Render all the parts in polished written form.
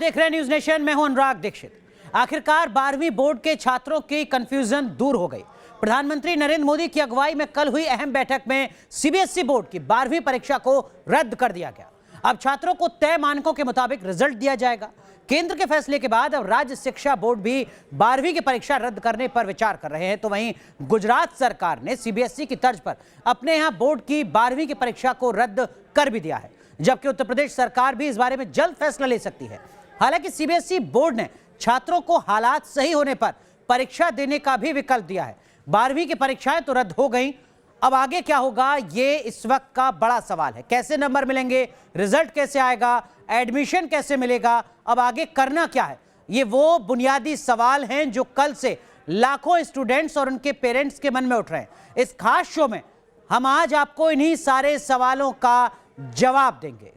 देख रहे हैं न्यूज नेशन, मैं हूं अनुराग दीक्षित। आखिरकार 12वीं बोर्ड के छात्रों की कंफ्यूजन दूर हो गई। प्रधानमंत्री नरेंद्र मोदी की अगुवाई में कल हुई अहम बैठक में सीबीएसई बोर्ड की 12वीं परीक्षा को रद्द कर दिया गया। अब छात्रों को तय मानकों के मुताबिक रिजल्ट दिया जाएगा। केंद्र के फैसले के बाद अब राज्य शिक्षा बोर्ड भी 12वीं की परीक्षा रद्द करने पर विचार कर रहे हैं। तो वहीं गुजरात सरकार ने सीबीएसई की तर्ज पर अपने यहां बोर्ड की 12वीं की परीक्षा को रद्द कर भी दिया है, जबकि उत्तर प्रदेश सरकार भी इस बारे में जल्द फैसला ले सकती है। हालांकि सीबीएसई बोर्ड ने छात्रों को हालात सही होने पर परीक्षा देने का भी विकल्प दिया है। 12वीं की परीक्षाएं तो रद्द हो गई, अब आगे क्या होगा ये इस वक्त का बड़ा सवाल है। कैसे नंबर मिलेंगे, रिजल्ट कैसे आएगा, एडमिशन कैसे मिलेगा, अब आगे करना क्या है, ये वो बुनियादी सवाल हैं जो कल से लाखों स्टूडेंट्स और उनके पेरेंट्स के मन में उठ रहे हैं। इस खास शो में हम आज आपको इन्हीं सारे सवालों का जवाब देंगे।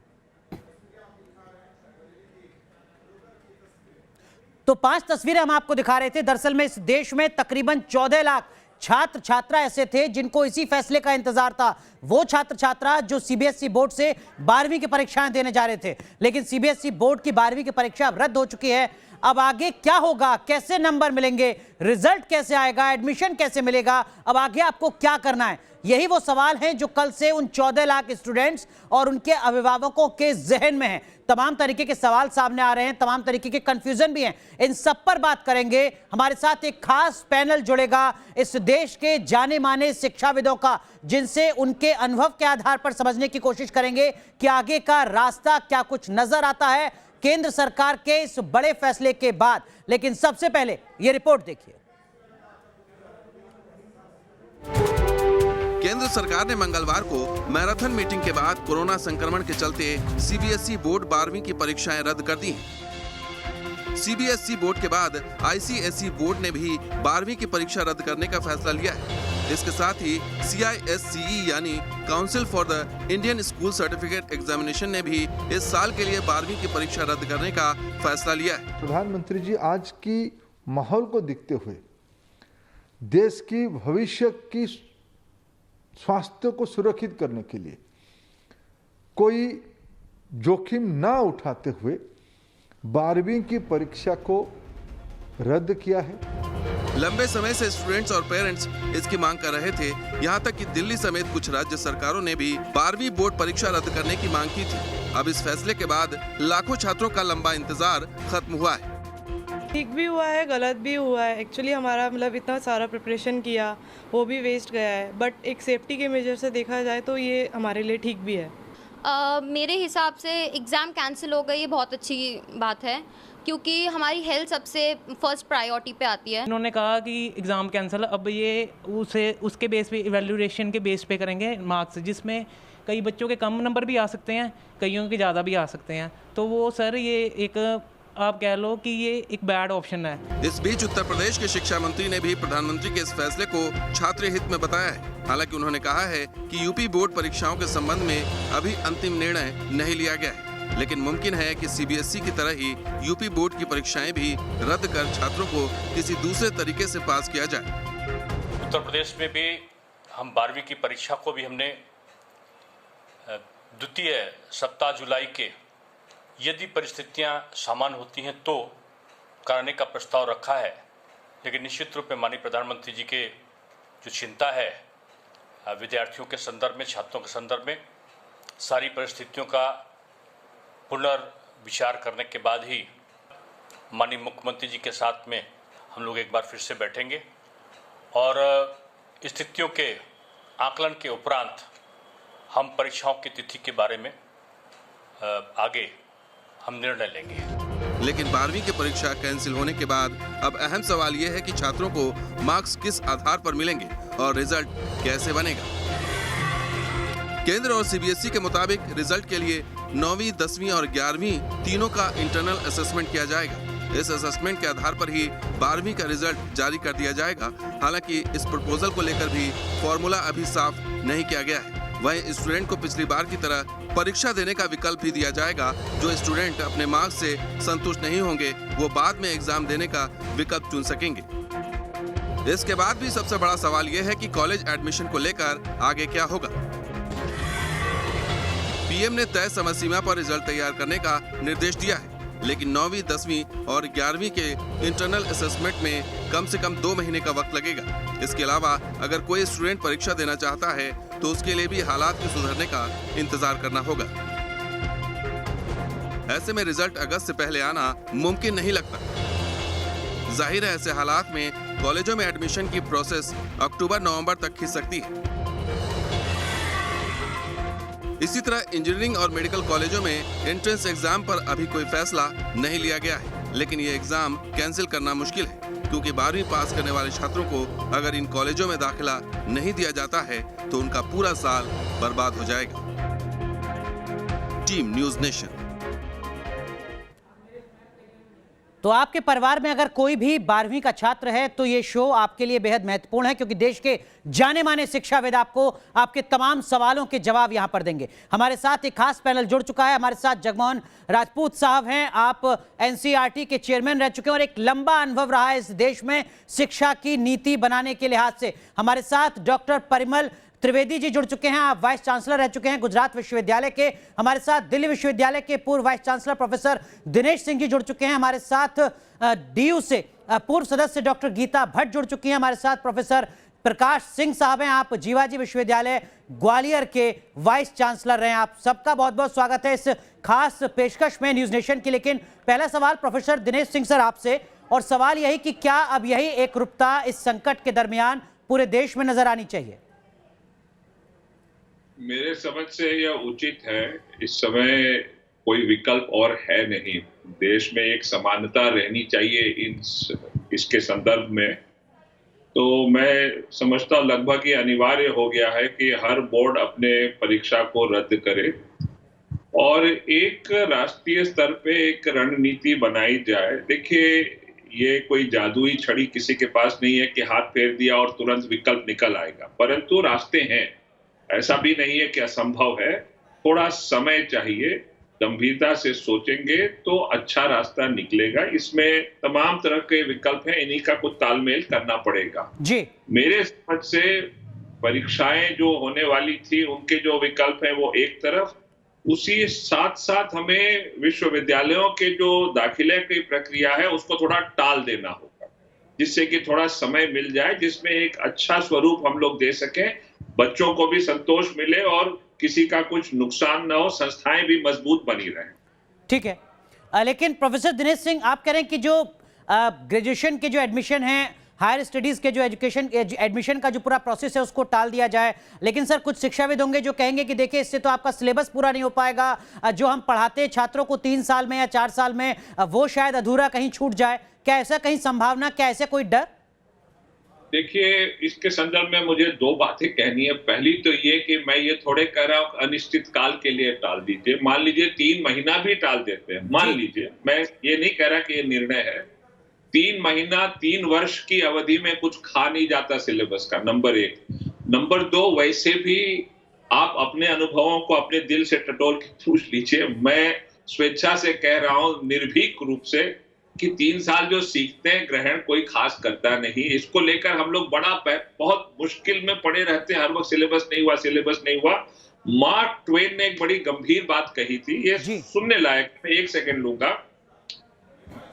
तो 5 तस्वीरें हम आपको दिखा रहे थे। दरअसल में इस देश में तकरीबन 14 लाख छात्र छात्रा ऐसे थे जिनको इसी फैसले का इंतजार था। वो छात्र छात्रा जो सीबीएसई बोर्ड से 12वीं की परीक्षाएं देने जा रहे थे, लेकिन सीबीएसई बोर्ड की 12वीं की परीक्षा अब रद्द हो चुकी है। अब आगे क्या होगा, कैसे नंबर मिलेंगे, रिजल्ट कैसे आएगा, एडमिशन कैसे मिलेगा, अब आगे आपको क्या करना है, यही वो सवाल हैं जो कल से उन 14 लाख स्टूडेंट्स और उनके अभिभावकों के जहन में हैं। तमाम तरीके के सवाल सामने आ रहे हैं, तमाम तरीके के कंफ्यूजन भी हैं। इन सब पर बात करेंगे। हमारे साथ एक खास पैनल जुड़ेगा इस देश के जाने माने शिक्षाविदों का, जिनसे उनके अनुभव के आधार पर समझने की कोशिश करेंगे कि आगे का रास्ता क्या कुछ नजर आता है केंद्र सरकार के इस बड़े फैसले के बाद। लेकिन सबसे पहले यह रिपोर्ट देखिए। केंद्र सरकार ने मंगलवार को मैराथन मीटिंग के बाद कोरोना संक्रमण के चलते सीबीएसई बोर्ड 12वीं की परीक्षाएं रद्द कर दी हैं। सीबीएसई बोर्ड के बाद आईसीएसई बोर्ड ने भी 12वीं की परीक्षा रद्द करने का फैसला लिया है। इसके साथ ही CISCE यानी council for the Indian school certificate examination ने भी इस साल के लिए 12वीं की परीक्षा रद्द करने का फैसला लिया है। प्रधानमंत्री जी आज की माहौल को देखते हुए देश की भविष्य की स्वास्थ्य को सुरक्षित करने के लिए कोई जोखिम ना उठाते हुए 12वीं की परीक्षा को रद्द किया है। लंबे समय से स्टूडेंट्स और पेरेंट्स इसकी मांग कर रहे थे। यहां तक कि दिल्ली समेत कुछ राज्य सरकारों ने भी 12वीं बोर्ड परीक्षा रद्द करने की मांग की थी। अब इस फैसले के बाद लाखों छात्रों का लंबा इंतजार खत्म हुआ है। ठीक भी हुआ है, गलत भी हुआ है। एक्चुअली हमारा इतना सारा प्रिपरेशन किया वो भी वेस्ट गया है, बट एक सेफ्टी के मेजर से देखा जाए तो ये हमारे लिए ठीक भी है। मेरे हिसाब से एग्ज़ाम कैंसिल हो गई, ये बहुत अच्छी बात है क्योंकि हमारी हेल्थ सबसे फर्स्ट प्रायोरिटी पे आती है। उन्होंने कहा कि एग्ज़ाम कैंसिल, अब ये उसके बेस पे इवैल्यूएशन के बेस पे करेंगे मार्क्स, जिसमें कई बच्चों के कम नंबर भी आ सकते हैं, कईयों के ज़्यादा भी आ सकते हैं। तो वो सर ये एक आप कह लो कि ये एक बैड ऑप्शन है। इस बीच उत्तर प्रदेश के शिक्षा मंत्री ने भी प्रधानमंत्री के इस फैसले को छात्र हित में बताया है। हालांकि उन्होंने कहा है कि यूपी बोर्ड परीक्षाओं के संबंध में अभी अंतिम निर्णय नहीं लिया गया है, लेकिन मुमकिन है कि सीबीएसई की तरह ही यूपी बोर्ड की परीक्षाएं भी रद्द कर छात्रों को किसी दूसरे तरीके से पास किया जाए। उत्तर प्रदेश में भी हम 12वीं की परीक्षा को भी हमने द्वितीय सप्ताह जुलाई के यदि परिस्थितियां सामान्य होती हैं तो कराने का प्रस्ताव रखा है। लेकिन निश्चित रूप में माननीय प्रधानमंत्री जी के जो चिंता है विद्यार्थियों के संदर्भ में, छात्रों के संदर्भ में, सारी परिस्थितियों का पुनर्विचार करने के बाद ही माननीय मुख्यमंत्री जी के साथ में हम लोग एक बार फिर से बैठेंगे और स्थितियों के आकलन के उपरांत हम परीक्षाओं की तिथि के बारे में आगे हम निर्णय लेंगे। लेकिन 12वीं की परीक्षा कैंसिल होने के बाद अब अहम सवाल ये है कि छात्रों को मार्क्स किस आधार पर मिलेंगे और रिजल्ट कैसे बनेगा। केंद्र और सीबीएसई के मुताबिक रिजल्ट के लिए 9वीं, 10वीं और 11वीं तीनों का इंटरनल असेसमेंट किया जाएगा। इस असेसमेंट के आधार पर ही 12वीं का रिजल्ट जारी कर दिया जाएगा। हालांकि इस प्रपोजल को लेकर भी फॉर्मूला अभी साफ नहीं किया गया है। वहीं स्टूडेंट को पिछली बार की तरह परीक्षा देने का विकल्प भी दिया जाएगा। जो स्टूडेंट अपने मार्क्स से संतुष्ट नहीं होंगे वो बाद में एग्जाम देने का विकल्प चुन सकेंगे। इसके बाद भी सबसे बड़ा सवाल यह है कि कॉलेज एडमिशन को लेकर आगे क्या होगा। पीएम ने तय समय सीमा पर रिजल्ट तैयार करने का निर्देश दिया है। लेकिन 9वीं, 10वीं और 11वीं के इंटरनल असेसमेंट में कम से कम 2 महीने का वक्त लगेगा। इसके अलावा अगर कोई स्टूडेंट परीक्षा देना चाहता है तो उसके लिए भी हालात के सुधरने का इंतजार करना होगा। ऐसे में रिजल्ट अगस्त से पहले आना मुमकिन नहीं लगता। जाहिर है ऐसे हालात में कॉलेजों में एडमिशन की प्रोसेस अक्टूबर-नवंबर तक खिंच सकती है। इसी तरह इंजीनियरिंग और मेडिकल कॉलेजों में एंट्रेंस एग्जाम पर अभी कोई फैसला नहीं लिया गया है, लेकिन ये एग्जाम कैंसिल करना मुश्किल है क्योंकि 12वीं पास करने वाले छात्रों को अगर इन कॉलेजों में दाखिला नहीं दिया जाता है तो उनका पूरा साल बर्बाद हो जाएगा। Team news nation. तो आपके परिवार में अगर कोई भी 12वीं का छात्र है तो ये शो आपके लिए बेहद महत्वपूर्ण है क्योंकि देश के जाने माने शिक्षाविद आपको आपके तमाम सवालों के जवाब यहां पर देंगे। हमारे साथ एक खास पैनल जुड़ चुका है। हमारे साथ जगमोहन राजपूत साहब हैं। आप एनसीईआरटी के चेयरमैन रह चुके हैं और एक लंबा अनुभव रहा है इस देश में शिक्षा की नीति बनाने के लिहाज से। हमारे साथ डॉक्टर परिमल त्रिवेदी जी जुड़ चुके हैं। आप वाइस चांसलर रह चुके हैं गुजरात विश्वविद्यालय के। हमारे साथ दिल्ली विश्वविद्यालय के पूर्व vice chancellor professor Dinesh Singh ji जुड़ चुके हैं। हमारे साथ डीयू से पूर्व सदस्य डॉक्टर गीता भट्ट जुड़ चुकी हैं। हमारे साथ प्रोफेसर प्रकाश सिंह साहब हैं। आप जीवाजी विश्वविद्यालय ग्वालियर के वाइस चांसलर रहे हैं। आप सबका बहुत बहुत स्वागत है इस खास पेशकश में न्यूज नेशन की। लेकिन पहला सवाल प्रोफेसर दिनेश सिंह सर आपसे, और सवाल यही कि क्या अब यही एकरूपता इस संकट के दरमियान पूरे देश में नजर आनी चाहिए? मेरे समझ से यह उचित है। इस समय कोई विकल्प और है नहीं। देश में एक समानता रहनी चाहिए इसके संदर्भ में। तो मैं समझता हूँ लगभग ये अनिवार्य हो गया है कि हर बोर्ड अपने परीक्षा को रद्द करे और एक राष्ट्रीय स्तर पे एक रणनीति बनाई जाए। देखिए, ये कोई जादुई छड़ी किसी के पास नहीं है कि हाथ फेर दिया और तुरंत विकल्प निकल आएगा, परंतु रास्ते हैं। ऐसा भी नहीं है कि असंभव है। थोड़ा समय चाहिए, गंभीरता से सोचेंगे तो अच्छा रास्ता निकलेगा। इसमें तमाम तरह के विकल्प हैं, इन्हीं का कुछ तालमेल करना पड़ेगा जी। मेरे समझ से परीक्षाएं जो होने वाली थी उनके जो विकल्प हैं वो एक तरफ, उसी साथ साथ हमें विश्वविद्यालयों के जो दाखिले की प्रक्रिया है उसको थोड़ा टाल देना होगा, जिससे कि थोड़ा समय मिल जाए जिसमें एक अच्छा स्वरूप हम लोग दे सकें, बच्चों को भी संतोष मिले और किसी का कुछ नुकसान ना हो, संस्थाएं भी मजबूत बनी रहें। ठीक है। लेकिन प्रोफेसर दिनेश सिंह, आप कह रहे हैं कि जो ग्रेजुएशन के जो एडमिशन है, हायर स्टडीज के जो एडमिशन का जो पूरा प्रोसेस है उसको टाल दिया जाए, लेकिन सर कुछ शिक्षाविद होंगे जो कहेंगे कि देखिए इससे तो आपका सिलेबस पूरा नहीं हो पाएगा, जो हम पढ़ाते हैं छात्रों को 3 साल में या 4 साल में वो शायद अधूरा कहीं छूट जाए। क्या ऐसा कहीं संभावना, क्या ऐसे कोई डर? देखिए, इसके संदर्भ में मुझे 2 बातें कहनी है। पहली तो ये कि मैं ये थोड़े कह रहा हूँ अनिश्चित काल के लिए टाल दीजिए। मान लीजिए 3 महीना भी टाल देते हैं, मान लीजिए, मैं ये नहीं कह रहा कि ये निर्णय है। 3 महीना 3 वर्ष की अवधि में कुछ खा नहीं जाता सिलेबस का, नंबर 1। नंबर 2, वैसे भी आप अपने अनुभवों को अपने दिल से टटोल के पूछ लीजिए। मैं स्वेच्छा से कह रहा हूँ निर्भीक रूप से कि 3 साल जो सीखते हैं ग्रहण कोई खास करता नहीं। इसको लेकर हम लोग बहुत मुश्किल में पड़े रहते हैं, हर वक्त सिलेबस नहीं हुआ, सिलेबस नहीं हुआ। मार्क ट्वेन ने एक बड़ी गंभीर बात कही थी, ये सुनने लायक, मैं 1 सेकंड लूंगा,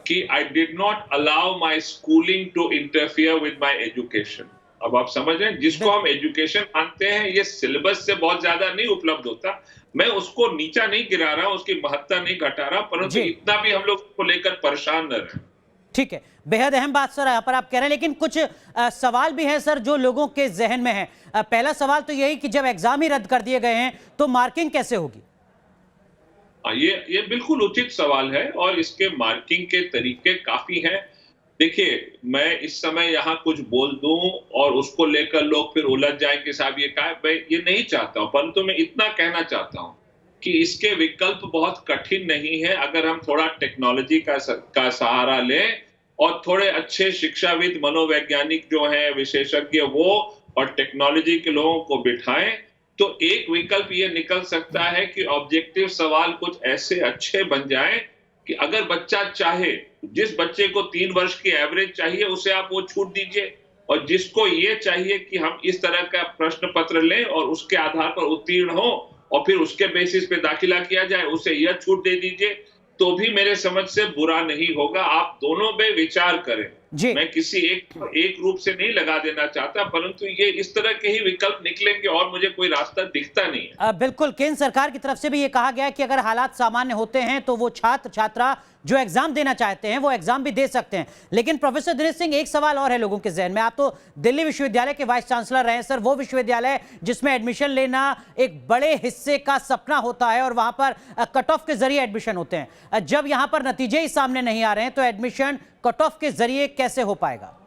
कि I did not allow my schooling to interfere with my education. अब आप समझ रहे हैं, जिसको हम एजुकेशन मानते हैं ये सिलेबस से बहुत ज्यादा नहीं उपलब्ध होता। मैं उसको नीचा नहीं गिरा रहा, उसकी महत्ता नहीं घटा रहा, परंतु इतना भी हम लोग को लेकर परेशान न रहें। ठीक है, बेहद अहम बात सर यहाँ पर आप कह रहे हैं, लेकिन कुछ सवाल भी हैं सर जो लोगों के जहन में है। पहला सवाल तो यही कि जब एग्जाम ही रद्द कर दिए गए हैं तो मार्किंग कैसे होगी? ये बिल्कुल उचित सवाल है और इसके मार्किंग के तरीके काफी हैं। देखिए, मैं इस समय यहाँ कुछ बोल दूं और उसको लेकर लोग फिर उलझ जाएं कि साहब ये क्या है, मैं ये नहीं चाहता हूं, परंतु मैं इतना कहना चाहता हूं कि इसके विकल्प बहुत कठिन नहीं है। अगर हम थोड़ा टेक्नोलॉजी का सहारा लें और थोड़े अच्छे शिक्षाविद, मनोवैज्ञानिक जो हैं, विशेषज्ञ, वो और टेक्नोलॉजी के लोगों को बिठाएं, तो एक विकल्प ये निकल सकता है कि ऑब्जेक्टिव सवाल कुछ ऐसे अच्छे बन जाएं कि अगर बच्चा चाहे, जिस बच्चे को 3 वर्ष की एवरेज चाहिए उसे आप वो छूट दीजिए, और जिसको ये चाहिए कि हम इस तरह का प्रश्न पत्र लें और उसके आधार पर उत्तीर्ण हो और फिर उसके बेसिस पे दाखिला किया जाए, उसे यह छूट दे दीजिए। तो तो भी मेरे समझ से बुरा नहीं होगा। आप दोनों में विचार करें। जी। मैं किसी एक रूप से नहीं लगा देना चाहता, परंतु ये इस तरह के ही विकल्प निकलेंगे और मुझे कोई रास्ता दिखता नहीं है। बिल्कुल, केंद्र सरकार की तरफ से भी ये कहा गया है कि अगर हालात सामान्य होते हैं तो वो छात्र छात्रा जो एग्जाम देना चाहते हैं वो एग्जाम भी दे सकते हैं। लेकिन प्रोफेसर दिनेश सिंह, एक सवाल और है लोगों के जहन में। आप तो दिल्ली विश्वविद्यालय के वाइस चांसलर रहे हैं सर, वो विश्वविद्यालय जिसमें एडमिशन लेना एक बड़े हिस्से का सपना होता है और वहां पर कट ऑफ के जरिए एडमिशन होते हैं। जब यहां पर नतीजे ही सामने नहीं आ रहे हैं तो एडमिशन कट ऑफ के जरिए कैसे हो पाएगा?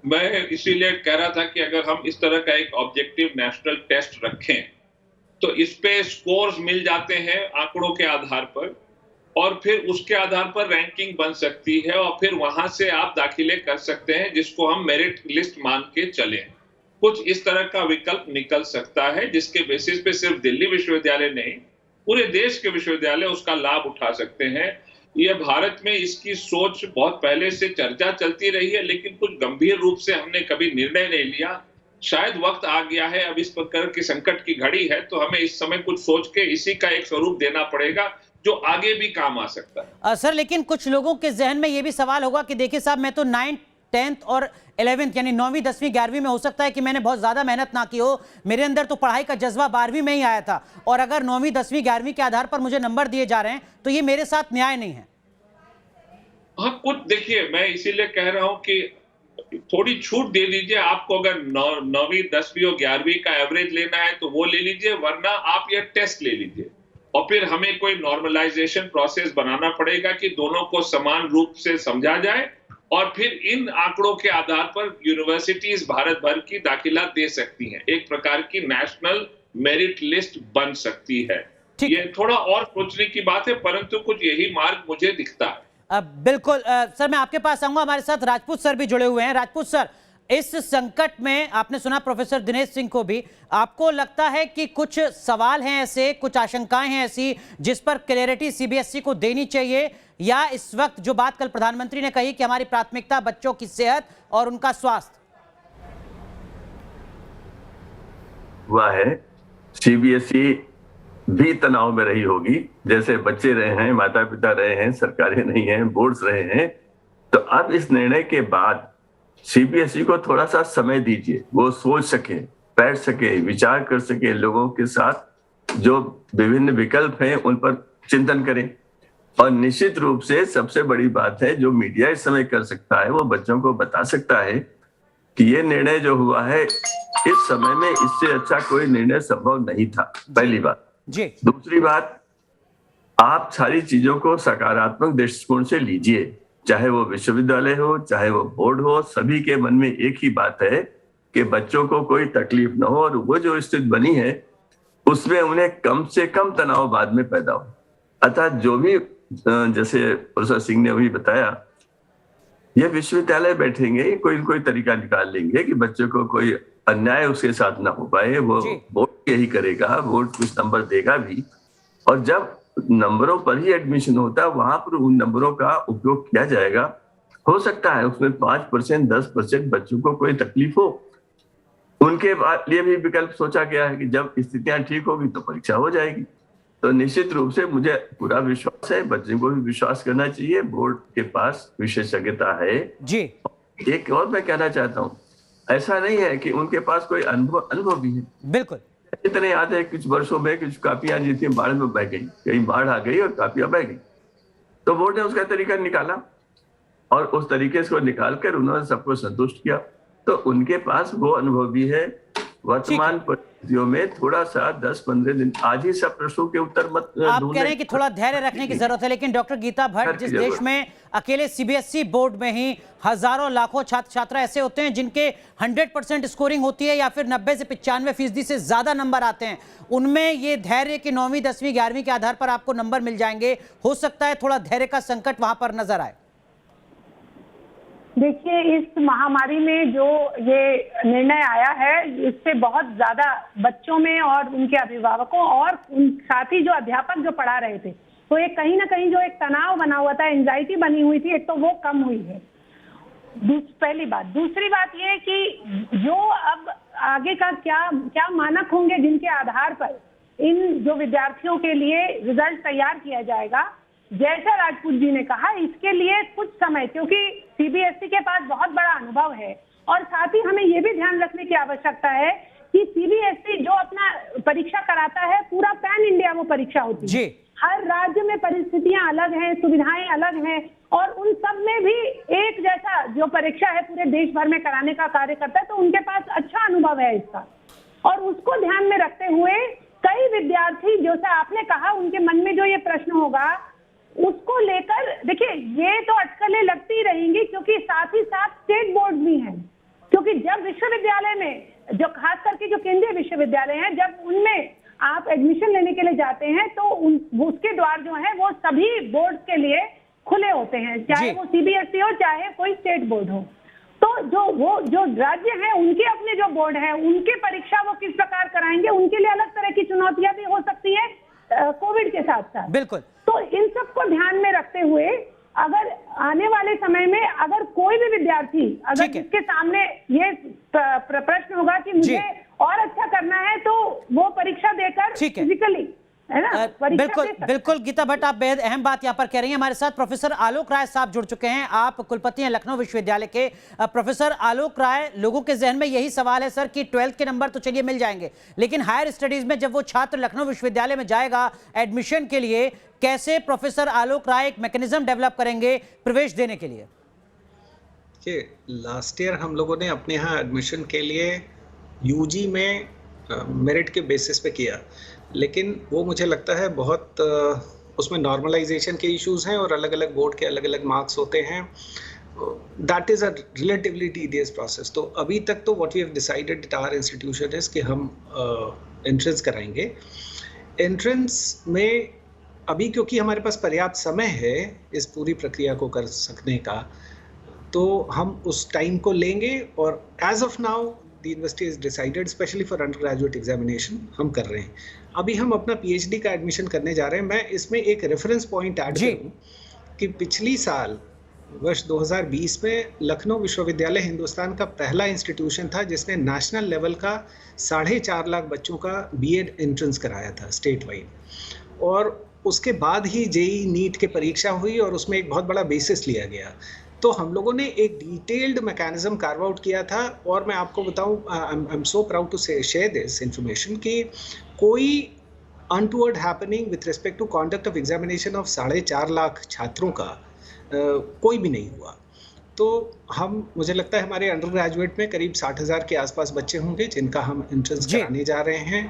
मैं इसीलिए कह रहा था कि अगर हम इस तरह का एक ऑब्जेक्टिव नेशनल टेस्ट रखें तो इस पे स्कोर्स मिल जाते हैं आंकड़ों के आधार पर, और फिर उसके आधार पर रैंकिंग बन सकती है और फिर वहां से आप दाखिले कर सकते हैं, जिसको हम मेरिट लिस्ट मान के चलें। कुछ इस तरह का विकल्प निकल सकता है जिसके बेसिस पे सिर्फ दिल्ली विश्वविद्यालय नहीं, पूरे देश के विश्वविद्यालय उसका लाभ उठा सकते हैं। यह भारत में इसकी सोच बहुत पहले से चर्चा चलती रही है, लेकिन कुछ गंभीर रूप से हमने कभी निर्णय नहीं लिया। शायद वक्त आ गया है, अब इस प्रकार की संकट की घड़ी है, तो हमें इस समय कुछ सोच के इसी का एक स्वरूप देना पड़ेगा जो आगे भी काम आ सकता है। सर, लेकिन कुछ लोगों के जहन में यह भी सवाल होगा कि देखिए साहब, मैं तो 9th 10th और 11th यानी 9वीं 10वीं 11वीं में हो सकता है कि मैंने बहुत ज्यादा मेहनत ना की हो, मेरे अंदर तो पढ़ाई का जज्बा 12वीं में ही आया था, और अगर 9वीं 10वीं 11वीं के आधार पर मुझे नंबर दिए जा रहे हैं तो ये मेरे साथ न्याय नहीं है। हाँ, कुछ देखिए, मैं इसीलिए कह रहा हूं कि थोड़ी छूट दे दीजिए। आपको अगर 9वीं 10वीं और 11वीं का एवरेज लेना है तो वो ले लीजिए, वरना आप ये टेस्ट ले लीजिए और फिर हमें कोई नॉर्मलाइजेशन प्रोसेस बनाना पड़ेगा कि दोनों को समान रूप से समझा जाए, और फिर इन आंकड़ों के आधार पर यूनिवर्सिटीज भारत भर की दाखिला दे सकती हैं। एक प्रकार की नेशनल मेरिट लिस्ट बन सकती है। ये थोड़ा और सोचने की बात है, परंतु कुछ यही मार्ग मुझे दिखता है। बिल्कुल सर, मैं आपके पास आऊंगा। हमारे साथ राजपूत सर भी जुड़े हुए हैं। राजपूत सर, इस संकट में आपने सुना प्रोफेसर दिनेश सिंह को भी, आपको लगता है कि कुछ सवाल हैं ऐसे, कुछ आशंकाएं हैं ऐसी जिस पर क्लैरिटी सीबीएसई को देनी चाहिए, या इस वक्त जो बात कल प्रधानमंत्री ने कही कि हमारी प्राथमिकता बच्चों की सेहत और उनका स्वास्थ्य हुआ है, सीबीएसई भी तनाव में रही होगी, जैसे बच्चे रहे हैं, माता पिता रहे हैं, सरकारें नहीं हैं, बोर्ड्स रहे हैं। तो अब इस निर्णय के बाद सीबीएसई को थोड़ा सा समय दीजिए, वो सोच सके, बैठ सके, विचार कर सके, लोगों के साथ जो विभिन्न विकल्प हैं उन पर चिंतन करें। और निश्चित रूप से सबसे बड़ी बात है जो मीडिया इस समय कर सकता है, वो बच्चों को बता सकता है कि ये निर्णय जो हुआ है इस समय में इससे अच्छा कोई निर्णय संभव नहीं था, पहली बात जी। दूसरी बात, आप सारी चीजों को सकारात्मक दृष्टिकोण से लीजिए, चाहे वो विश्वविद्यालय हो, चाहे वो बोर्ड हो, सभी के मन में एक ही बात है कि बच्चों को कोई तकलीफ न हो, और वो जो स्थिति बनी है उसमें उन्हें कम से कम तनाव बाद में पैदा हो। अतः जो भी, जैसे प्रोफेसर सिंह ने अभी बताया, ये विश्वविद्यालय बैठेंगे, कोई तरीका निकाल लेंगे कि बच्चों को कोई अन्याय उसके साथ ना हो पाए। वो बोर्ड यही करेगा, बोर्ड कुछ नंबर देगा भी, और जब नंबरों पर ही एडमिशन होता है वहां पर उन नंबरों का उपयोग किया जाएगा। हो सकता है उसमें 5% 10% बच्चों को कोई तकलीफ हो, उनके लिए भी विकल्प सोचा गया है कि जब स्थितियां ठीक होगी तो परीक्षा हो जाएगी। तो निश्चित रूप से मुझे पूरा विश्वास है, बच्चों को भी विश्वास करना चाहिए, बोर्ड के पास विशेषज्ञता है जी। एक और मैं कहना चाहता हूँ, ऐसा नहीं है कि उनके पास कोई अनुभव भी है। बिल्कुल, इतने याद है कुछ वर्षों में कुछ कापियां जी थी बाढ़ में बह गई, कहीं बाढ़ आ गई और कापियां बह गई, तो बोर्ड ने उसका तरीका निकाला और उस तरीके से निकाल कर उन्होंने सबको संतुष्ट किया। तो उनके पास वो अनुभव भी है। वर्तमान परिस्थितियों में थोड़ा सा 10-15 दिन, आज ही सब प्रश्नों के उत्तर मत आप कह रहे हैं कि थोड़ा धैर्य रखने की जरूरत है, लेकिन डॉक्टर गीता भट्ट, जिस देश में अकेले सीबीएसई बोर्ड में ही हजारों लाखों छात्र छात्रा ऐसे होते हैं जिनके 100% स्कोरिंग होती है या फिर 90 से 95% से ज्यादा नंबर आते हैं, उनमें ये धैर्य कि 9वीं 10वीं 11वीं के आधार पर आपको नंबर मिल जाएंगे, हो सकता है थोड़ा धैर्य का संकट वहां पर नजर आए। देखिए, इस महामारी में जो ये निर्णय आया है इससे बहुत ज्यादा बच्चों में और उनके अभिभावकों और साथ ही जो अध्यापक जो पढ़ा रहे थे, तो एक कहीं ना कहीं जो एक तनाव बना हुआ था, एंजाइटी बनी हुई थी, एक तो वो कम हुई है, पहली बात। दूसरी बात ये कि जो अब आगे का क्या मानक होंगे जिनके आधार पर इन जो विद्यार्थियों के लिए रिजल्ट तैयार किया जाएगा, जैसा राजपूत जी ने कहा, इसके लिए कुछ समय, क्योंकि सीबीएसई के पास बहुत बड़ा अनुभव है और साथ ही हमें ये भी ध्यान रखने की आवश्यकता है कि सीबीएसई जो अपना परीक्षा कराता है, पूरा पैन इंडिया वो परीक्षा होती है। हर राज्य में परिस्थितियां अलग हैं, सुविधाएं अलग हैं और उन सब में भी एक जैसा जो परीक्षा है पूरे देश भर में कराने का कार्य करता है, तो उनके पास अच्छा अनुभव है इसका। और उसको ध्यान में रखते हुए कई विद्यार्थी, जैसा आपने कहा, उनके मन में जो ये प्रश्न होगा उसको लेकर, देखिए ये तो अटकलें लगती रहेंगी, क्योंकि साथ ही साथ स्टेट बोर्ड भी हैं। क्योंकि जब विश्वविद्यालय में, जो खास करके जो केंद्रीय विश्वविद्यालय हैं, जब उनमें आप एडमिशन लेने के लिए जाते हैं तो उसके द्वार जो है वो सभी बोर्ड के लिए खुले होते हैं, चाहे वो सीबीएसई हो चाहे कोई स्टेट बोर्ड हो। तो जो राज्य हैं उनके अपने जो बोर्ड हैं, उनकी परीक्षा वो किस प्रकार कराएंगे, उनके लिए अलग तरह की चुनौतियां भी हो सकती है कोविड के साथ साथ। बिल्कुल। तो इन सबको ध्यान में रखते हुए अगर आने वाले समय में अगर कोई भी विद्यार्थी, अगर जिसके सामने ये प्रश्न होगा कि मुझे और अच्छा करना है, तो वो परीक्षा देकर फिजिकली, है ना, बिल्कुल बिल्कुल। गीता भट्ट, आप बेहद अहम बात यहाँ पर कह रही हैं। हमारे साथ प्रोफेसर आलोक राय साहब जुड़ चुके हैं। आप कुलपति हैं लखनऊ विश्वविद्यालय के। प्रोफेसर आलोक राय, लोगों के जहन में यही सवाल है सर कि 12th के नंबर तो चलिए मिल जाएंगे, लेकिन हायर स्टडीज में जब वो छात्र लखनऊ विश्वविद्यालय में जाएगा एडमिशन के लिए, कैसे प्रोफेसर आलोक राय एक मैकेनिज्म डेवलप करेंगे प्रवेश देने के लिए? लास्ट ईयर हम लोगों ने अपने यहाँ एडमिशन के लिए यूजी में मेरिट के बेसिस पे किया, लेकिन वो मुझे लगता है बहुत उसमें नॉर्मलाइजेशन के इश्यूज हैं और अलग अलग बोर्ड के अलग अलग मार्क्स होते हैं। That is a relatively tedious process. तो अभी तक तो what we have decided at our institution is कि हम एंट्रेंस कराएंगे। एंट्रेंस में अभी क्योंकि हमारे पास पर्याप्त समय है इस पूरी प्रक्रिया को कर सकने का, तो हम उस टाइम को लेंगे और as of now the university is decided specially for undergraduate examination हम कर रहे हैं। अभी हम अपना पीएचडी का एडमिशन करने जा रहे हैं। मैं इसमें एक रेफरेंस पॉइंट ऐड करूं कि पिछली साल वर्ष 2020 में लखनऊ विश्वविद्यालय हिंदुस्तान का पहला इंस्टीट्यूशन था जिसने नेशनल लेवल का 4.5 लाख बच्चों का बीएड एंट्रेंस कराया था स्टेट वाइड, और उसके बाद ही जेई नीट की परीक्षा हुई और उसमें एक बहुत बड़ा बेसिस लिया गया। तो हम लोगों ने एक डिटेल्ड मैकेनिज्म कार्व आउट किया था, और मैं आपको बताऊं, I am so proud to share this information कि कोई untoward happening with respect to conduct of examination of 4.5 lakh छात्रों का कोई भी नहीं हुआ। तो मुझे लगता है हमारे अंडर ग्रेजुएट में करीब 60,000 के आसपास बच्चे होंगे जिनका हम एंट्रेंस कराने जा रहे हैं।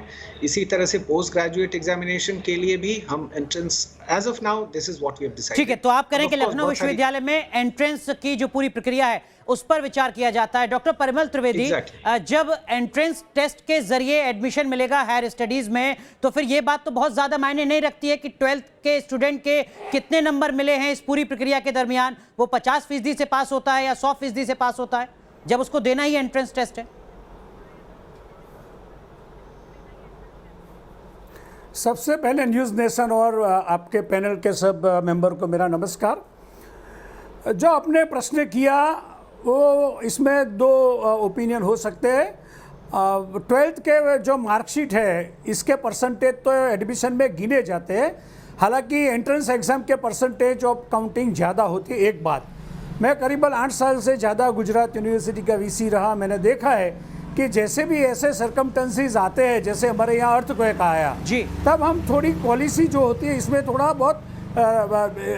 इसी तरह से पोस्ट ग्रेजुएट एग्जामिनेशन के लिए भी हम entrance, as of now this is what we have decided. ठीक है, तो आप कह रहे हैं कि लखनऊ विश्वविद्यालय में एंट्रेंस की जो पूरी प्रक्रिया है उस पर विचार किया जाता है। डॉक्टर परिमल त्रिवेदी, जब एंट्रेंस टेस्ट के जरिए एडमिशन मिलेगा हायर स्टडीज में, तो फिर ये बात तो बहुत ज्यादा मायने नहीं रखती है कि 12th के स्टूडेंट के कितने नंबर मिले हैं इस पूरी प्रक्रिया के दरमियान, वो 50% से पास होता है या 100% से पास होता है, जब उसको देना ही एंट्रेंस टेस्ट है। सबसे पहले न्यूज़ नेशन और आपके पैनल के सब मेंबर को मेरा नमस्कार। जो आपने प्रश्न किया वो इसमें दो ओपिनियन हो सकते हैं। 12th के जो मार्कशीट है इसके परसेंटेज तो एडमिशन में गिने जाते हैं, हालांकि एंट्रेंस एग्ज़ाम के परसेंटेज ऑफ काउंटिंग ज़्यादा होती है। एक बात, मैं करीबन 8 साल से ज़्यादा गुजरात यूनिवर्सिटी का वीसी रहा, मैंने देखा है कि जैसे भी ऐसे सर्कमस्टेंसेस आते हैं, जैसे हमारे यहाँ अर्थक्वेक आया जी, तब हम थोड़ी पॉलिसी जो होती है इसमें थोड़ा बहुत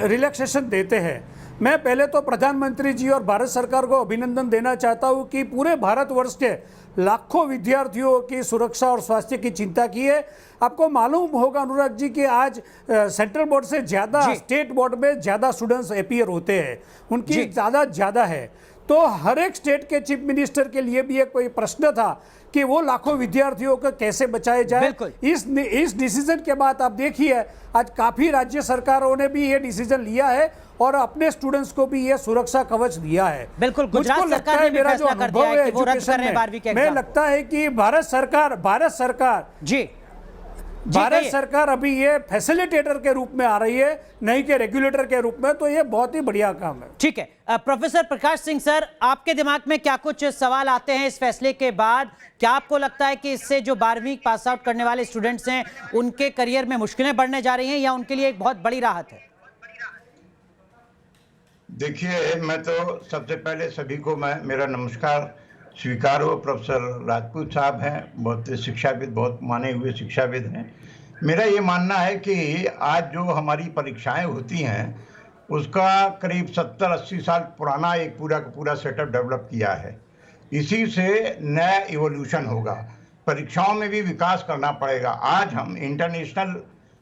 रिलैक्सेशन देते हैं। मैं पहले तो प्रधानमंत्री जी और भारत सरकार को अभिनंदन देना चाहता हूँ कि पूरे भारतवर्ष के लाखों विद्यार्थियों की सुरक्षा और स्वास्थ्य की चिंता की है। आपको मालूम होगा अनुराग जी कि आज सेंट्रल बोर्ड से ज़्यादा स्टेट बोर्ड में ज़्यादा स्टूडेंट्स अपीयर होते हैं, उनकी ज़्यादा है। तो हर एक स्टेट के चीफ मिनिस्टर के लिए भी एक कोई प्रश्न था कि वो लाखों विद्यार्थियों को कैसे बचाया जाए। इस डिसीजन के बाद आप देखिए आज काफ़ी राज्य सरकारों ने भी ये डिसीजन लिया है और अपने स्टूडेंट्स को भी ये सुरक्षा कवच दिया है। बिल्कुल, गुजरात सरकार ने मेरा जो अनुभव है एजुकेशन में, मैं लगता है कि भारत सरकार जी भारत सरकार अभी ये फैसिलिटेटर के रूप में आ रही है, नहीं कि रेगुलेटर के रूप में, तो ये बहुत ही बढ़िया काम है। ठीक है, प्रोफेसर प्रकाश सिंह सर, आपके दिमाग में क्या कुछ सवाल आते हैं इस फैसले के बाद? क्या आपको लगता है कि इससे जो 12वीं पास आउट करने वाले स्टूडेंट्स हैं उनके करियर में मुश्किलें बढ़ने जा रही हैं या उनके लिए एक बहुत बड़ी राहत है? देखिए, मैं तो सबसे पहले सभी को मेरा नमस्कार स्वीकार हो। प्रोफेसर राजपूत साहब हैं, बहुत शिक्षाविद, बहुत माने हुए शिक्षाविद हैं। मेरा ये मानना है कि आज जो हमारी परीक्षाएं होती हैं उसका करीब 70-80 साल पुराना एक पूरा का पूरा सेटअप डेवलप किया है। इसी से नया इवोल्यूशन होगा, परीक्षाओं में भी विकास करना पड़ेगा। आज हम इंटरनेशनल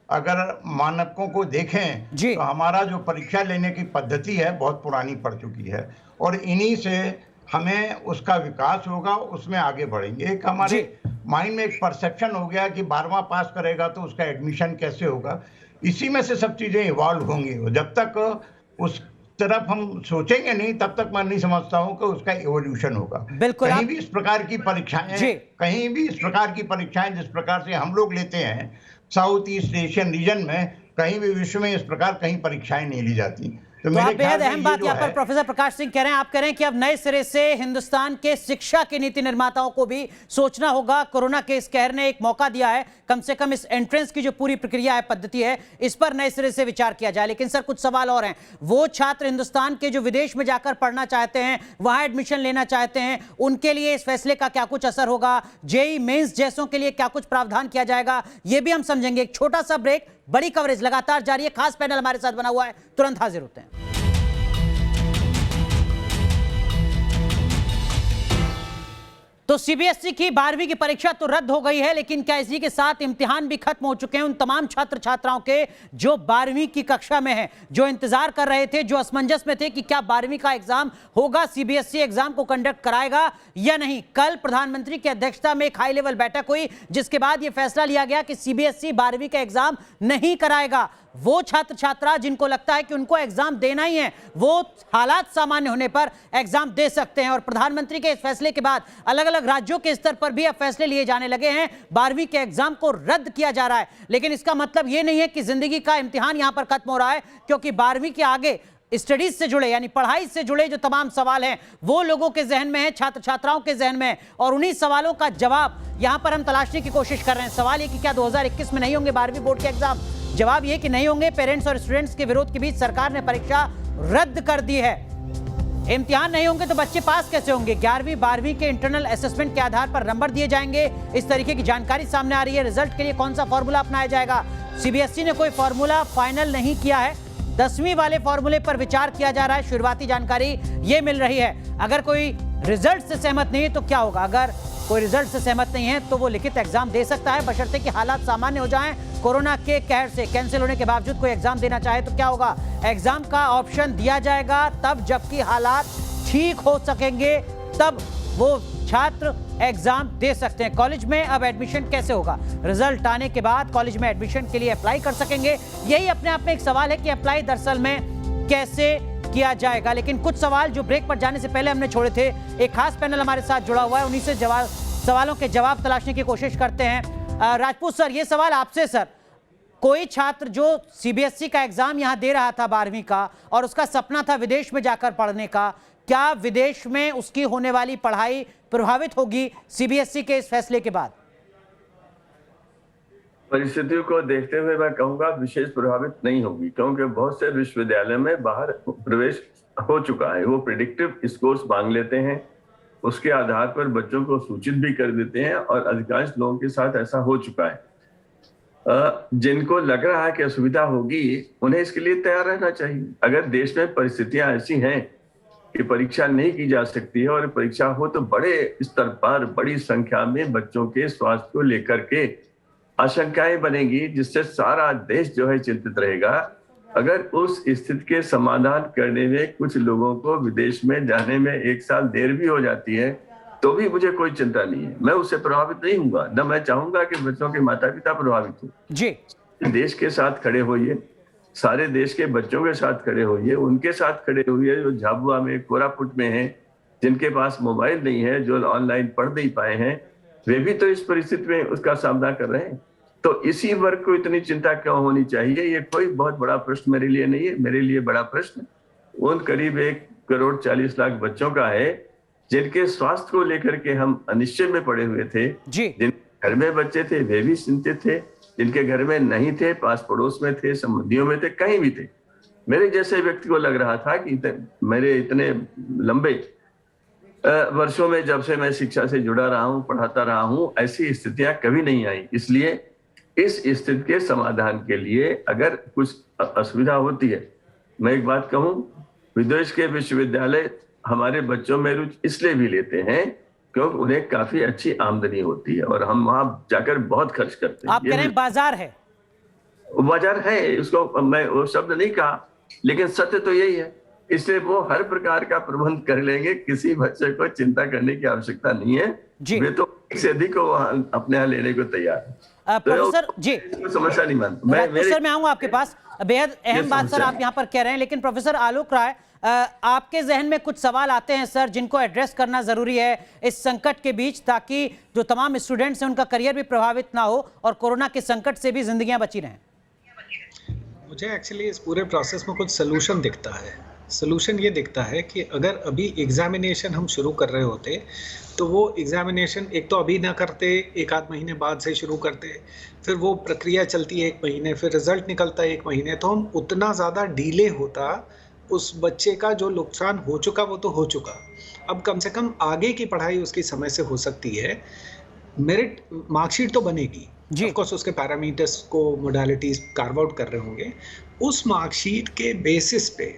अगर मानकों को देखें तो हमारा जो परीक्षा लेने की पद्धति है बहुत पुरानी पड़ चुकी है और इन्हीं से हमें उसका विकास होगा, उसमें आगे बढ़ेंगे। एक हमारे माइंड में एक परसेप्शन हो गया कि 12वां पास करेगा तो उसका एडमिशन कैसे होगा, इसी में से सब चीज़ें इवॉल्व होंगी। जब तक उस तरफ हम सोचेंगे नहीं तब तक मैं नहीं समझता हूं कि उसका इवोल्यूशन होगा। बिल्कुल, कहीं भी इस प्रकार की परीक्षाएं जिस प्रकार से हम लोग लेते हैं साउथ ईस्ट एशियन रीजन में, कहीं भी विश्व में इस प्रकार कहीं परीक्षाएं नहीं ली जाती। तो आप बेहद अहम बात यहाँ पर प्रोफेसर प्रकाश सिंह कह रहे हैं, आप कह रहे हैं कि अब नए सिरे से हिंदुस्तान के शिक्षा के नीति निर्माताओं को भी सोचना होगा। कोरोना के इस कहर ने एक मौका दिया है, कम से कम इस एंट्रेंस की जो पूरी प्रक्रिया है, पद्धति है, इस पर नए सिरे से विचार किया जाए। लेकिन सर कुछ सवाल और हैं। वो छात्र हिंदुस्तान के जो विदेश में जाकर पढ़ना चाहते हैं, वहां एडमिशन लेना चाहते हैं, उनके लिए इस फैसले का क्या कुछ असर होगा? जेईई मेंस जैसों के लिए क्या कुछ प्रावधान किया जाएगा, ये भी हम समझेंगे। एक छोटा सा ब्रेक, बड़ी कवरेज लगातार जारी है, खास पैनल हमारे साथ बना हुआ है, तुरंत हाजिर होते हैं। तो सीबीएसई की 12वीं की परीक्षा तो रद्द हो गई है, लेकिन क्या इसी के साथ इम्तिहान भी खत्म हो चुके हैं उन तमाम छात्र छात्राओं के जो 12वीं की कक्षा में हैं, जो इंतजार कर रहे थे, जो असमंजस में थे कि क्या 12वीं का एग्जाम होगा, सीबीएसई एग्जाम को कंडक्ट कराएगा या नहीं। कल प्रधानमंत्री की अध्यक्षता में एक हाई लेवल बैठक हुई जिसके बाद यह फैसला लिया गया कि सीबीएसई 12वीं का एग्जाम नहीं कराएगा। वो छात्र छात्रा जिनको लगता है कि उनको एग्जाम देना ही है, वो हालात सामान्य होने पर एग्जाम दे सकते हैं। और प्रधानमंत्री के इस फैसले के बाद अलग अलग राज्यों के स्तर पर भी अब फैसले लिए जाने लगे हैं, 12वीं के एग्जाम को रद्द किया जा रहा है। लेकिन इसका मतलब यह नहीं है कि जिंदगी का इम्तिहान यहां पर खत्म हो रहा है, क्योंकि 12वीं के आगे स्टडीज से जुड़े यानी पढ़ाई से जुड़े जो तमाम सवाल हैं वो लोगों के जहन में है, छात्र छात्राओं के जहन में है, और उन्हीं सवालों का जवाब यहां पर हम तलाशने की कोशिश कर रहे हैं। सवाल ये कि क्या 2021 में नहीं होंगे 12वीं बोर्ड के एग्जाम? जवाब ये कि नहीं होंगे। पेरेंट्स और स्टूडेंट्स के विरोध के बीच सरकार ने परीक्षा रद्द कर दी है। इम्तिहान नहीं होंगे तो बच्चे पास कैसे होंगे? 11वीं 12वीं के इंटरनल असेसमेंट के आधार पर नंबर दिए जाएंगे, इस तरीके की जानकारी सामने आ रही है। रिजल्ट के लिए कौन सा फॉर्मूला अपनाया जाएगा? सीबीएसई ने कोई फॉर्मूला फाइनल नहीं किया है, 10वीं वाले फॉर्मूले पर विचार किया जा रहा है। शुरुआती जानकारी ये मिल रही है। अगर कोई रिजल्ट से सहमत नहीं है तो क्या होगा? अगर कोई रिजल्ट से सहमत नहीं है तो वो लिखित एग्जाम दे सकता है, बशर्ते कि हालात सामान्य हो जाएं। कोरोना के कहर से कैंसिल होने के बावजूद कोई एग्जाम देना चाहे तो क्या होगा? एग्जाम का ऑप्शन दिया जाएगा तब जबकि हालात ठीक हो सकेंगे, तब वो छात्र एग्जाम दे सकते हैं। कॉलेज में अब एडमिशन कैसे होगा? रिजल्ट आने के बाद कॉलेज में एडमिशन के लिए अप्लाई कर सकेंगे। यही अपने आप में एक सवाल है कि अप्लाई दरअसल में कैसे किया जाएगा। लेकिन कुछ सवाल जो ब्रेक पर जाने से पहले हमने छोड़े थे, एक खास पैनल हमारे साथ जुड़ा हुआ है, उन्हीं से सवालों के जवाब तलाशने की कोशिश करते हैं। राजपूत सर, ये सवाल आपसे सर, कोई छात्र जो सीबीएसई का एग्जाम यहां दे रहा था 12वीं का और उसका सपना था विदेश में जाकर पढ़ने का, क्या विदेश में उसकी होने वाली पढ़ाई प्रभावित होगी सीबीएसई के इस फैसले के बाद? परिस्थितियों को देखते हुए मैं कहूंगा विशेष प्रभावित नहीं होगी, क्योंकि बहुत से विश्वविद्यालय में बाहर प्रवेश हो चुका है। वो प्रिडिक्टिव स्कोर्स मांग लेते हैं, उसके आधार पर बच्चों को सूचित भी कर देते हैं और अधिकांश लोगों के साथ ऐसा हो चुका है। जिनको लग रहा है कि असुविधा होगी उन्हें इसके लिए तैयार रहना चाहिए। अगर देश में परिस्थितियां ऐसी हैं कि परीक्षा नहीं की जा सकती है और परीक्षा हो तो बड़े स्तर पर बड़ी संख्या में बच्चों के स्वास्थ्य को लेकर के आशंकाएं बनेगी, जिससे सारा देश जो है चिंतित रहेगा। अगर उस स्थिति के समाधान करने में कुछ लोगों को विदेश में जाने में 1 साल देर भी हो जाती है तो भी मुझे कोई चिंता नहीं है, मैं उससे प्रभावित नहीं हूँगा। न मैं चाहूंगा कि बच्चों के माता पिता प्रभावित हो। जी, देश के साथ खड़े होइए, सारे देश के बच्चों के साथ खड़े होइए, उनके साथ खड़े होइए जो झाबुआ में, कोरापुट में हैं, जिनके पास मोबाइल नहीं है, जो ऑनलाइन पढ़ नहीं पाए हैं, वे भी तो इस परिस्थिति में उसका सामना कर रहे हैं। तो इसी वर्ग को इतनी चिंता क्यों होनी चाहिए? ये कोई बहुत बड़ा प्रश्न मेरे लिए नहीं है। मेरे लिए बड़ा प्रश्न उन करीब 1,40,00,000 बच्चों का है जिनके स्वास्थ्य को लेकर के हम अनिश्चय में पड़े हुए थे। जिन घर में बच्चे थे वे भी चिंतित थे, जिनके घर में नहीं थे, पास पड़ोस में थे, संबंधियों में थे, कहीं भी थे। मेरे जैसे व्यक्ति को लग रहा था कि मेरे इतने लंबे वर्षों में जब से मैं शिक्षा से जुड़ा रहा हूं, पढ़ाता रहा हूं, ऐसी स्थितियां कभी नहीं आई। इसलिए इस स्थिति के समाधान के लिए अगर कुछ असुविधा होती है, मैं एक बात कहूं, विदेश के विश्वविद्यालय हमारे बच्चों में रुचि इसलिए भी लेते हैं क्योंकि उन्हें काफी अच्छी आमदनी होती है और हम वहां जाकर बहुत खर्च करते हैं। आप कह रहे हैं बाजार है? बाजार है, उसको मैं वो शब्द नहीं कहा, लेकिन सत्य तो यही है। इसलिए वो हर प्रकार का प्रबंध कर लेंगे, किसी बच्चे को चिंता करने की आवश्यकता नहीं है। वे तो एक से अधिक को अपने यहाँ लेने को तैयार है। प्रोफेसर जी, समस्या नहीं मानता सर मैं आऊंगा आपके पास, बेहद अहम बात सर आप यहाँ पर कह रहे हैं, लेकिन प्रोफेसर आलोक राय, आपके जहन में कुछ सवाल आते हैं सर जिनको एड्रेस करना जरूरी है इस संकट के बीच, ताकि जो तमाम स्टूडेंट्स हैं उनका करियर भी प्रभावित ना हो और कोरोना के संकट से भी जिंदगियां बची रहें। मुझे एक्चुअली इस पूरे प्रोसेस में कुछ सोल्यूशन दिखता है। सोल्यूशन ये दिखता है कि अगर अभी एग्जामिनेशन हम शुरू कर रहे होते तो वो एग्जामिनेशन एक तो अभी ना करते, एक आध महीने बाद से शुरू करते, फिर वो प्रक्रिया चलती है 1 महीने, फिर रिजल्ट निकलता है 1 महीने, तो हम उतना ज़्यादा डिले होता, उस बच्चे का जो नुकसान हो चुका वो तो हो चुका। अब कम से कम आगे की पढ़ाई उसकी समय से हो सकती है। मेरिट मार्कशीट तो बनेगी, ऑफ कोर्स उसके पैरामीटर्स को मोडालिटीज कार्व आउट कर रहे होंगे, उस मार्कशीट के बेसिस पे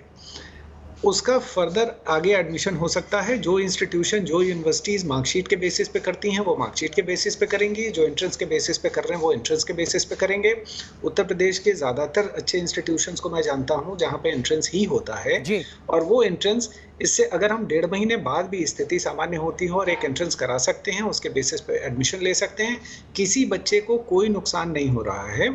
उसका फर्दर आगे एडमिशन हो सकता है। जो इंस्टीट्यूशन, जो यूनिवर्सिटीज़ मार्कशीट के बेसिस पे करती हैं वो मार्कशीट के बेसिस पे करेंगी, जो एंट्रेंस के बेसिस पे कर रहे हैं वो एंट्रेंस के बेसिस पे करेंगे। उत्तर प्रदेश के ज़्यादातर अच्छे इंस्टीट्यूशंस को मैं जानता हूं जहां पे एंट्रेंस ही होता है, और वो एंट्रेंस इससे अगर हम 1.5 महीने बाद भी स्थिति सामान्य होती हो और एक एंट्रेंस करा सकते हैं, उसके बेसिस पे एडमिशन ले सकते हैं, किसी बच्चे को कोई नुकसान नहीं हो रहा है।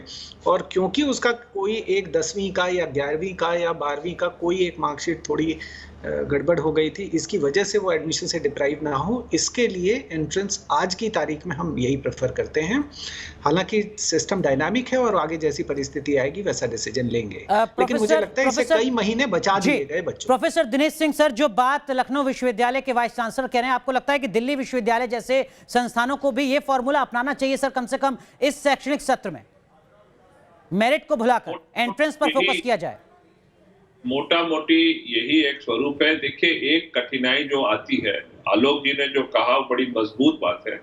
और क्योंकि उसका कोई एक 10वीं का या 11वीं का या 12वीं का कोई एक मार्कशीट थोड़ी गड़बड़ हो गई थी, इसकी वजह से वो एडमिशन से डिप्राइव ना हो, इसके लिए एंट्रेंस आज की तारीख में हम यही प्रेफर करते हैं। हालांकि सिस्टम डायनामिक है और आगे जैसी परिस्थिति आएगी वैसा डिसीजन लेंगे, लेकिन मुझे लगता है इससे कई महीने बचा दिए गए बच्चों। प्रोफेसर दिनेश सिंह सर, जो बात लखनऊ विश्वविद्यालय के वाइस चांसलर कह रहे हैं, आपको लगता है कि दिल्ली विश्वविद्यालय जैसे संस्थानों को भी ये फॉर्मूला अपनाना चाहिए सर, कम से कम इस शैक्षणिक सत्र में मेरिट को भुलाकर एंट्रेंस पर फोकस किया जाए? मोटा मोटी यही एक स्वरूप है। देखिए, एक कठिनाई जो आती है, आलोक जी ने जो कहा बड़ी मजबूत बात है,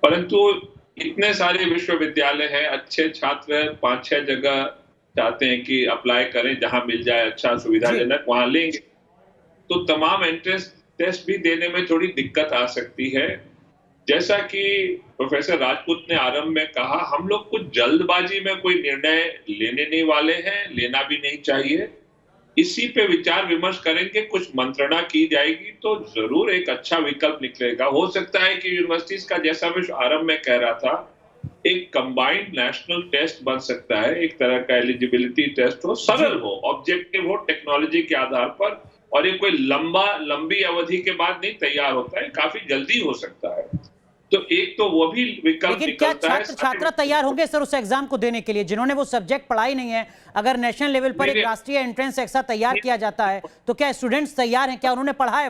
परंतु इतने सारे विश्वविद्यालय हैं, अच्छे छात्र 5-6 जगह चाहते हैं कि अप्लाई करें, जहां मिल जाए अच्छा सुविधाजनक वहां लेंगे, तो तमाम एंट्रेंस टेस्ट भी देने में थोड़ी दिक्कत आ सकती है। जैसा कि प्रोफेसर राजपूत ने आरंभ में कहा, हम लोग कुछ जल्दबाजी में कोई निर्णय लेने नहीं वाले हैं, लेना भी नहीं चाहिए। इसी पे विचार विमर्श करेंगे, कुछ मंत्रणा की जाएगी तो जरूर एक अच्छा विकल्प निकलेगा। हो सकता है कि यूनिवर्सिटीज का, जैसा मैं आरंभ में कह रहा था, एक कंबाइंड नेशनल टेस्ट बन सकता है, एक तरह का एलिजिबिलिटी टेस्ट हो, सरल हो, ऑब्जेक्टिव हो, टेक्नोलॉजी के आधार पर, और ये कोई लंबी अवधि के बाद नहीं तैयार होता है, काफी जल्दी हो सकता है। तो एक तो वो भी विकल्प निकलता है। छात्र तैयार होंगे सर उस एग्जाम को देने के लिए जिन्होंने वो सब्जेक्ट पढ़ा ही नहीं है? अगर नेशनल लेवल पर एक राष्ट्रीय एंट्रेंस ऐसा तैयार किया जाता है तो क्या स्टूडेंट्स तैयार हैं? क्या उन्होंने पढ़ा है?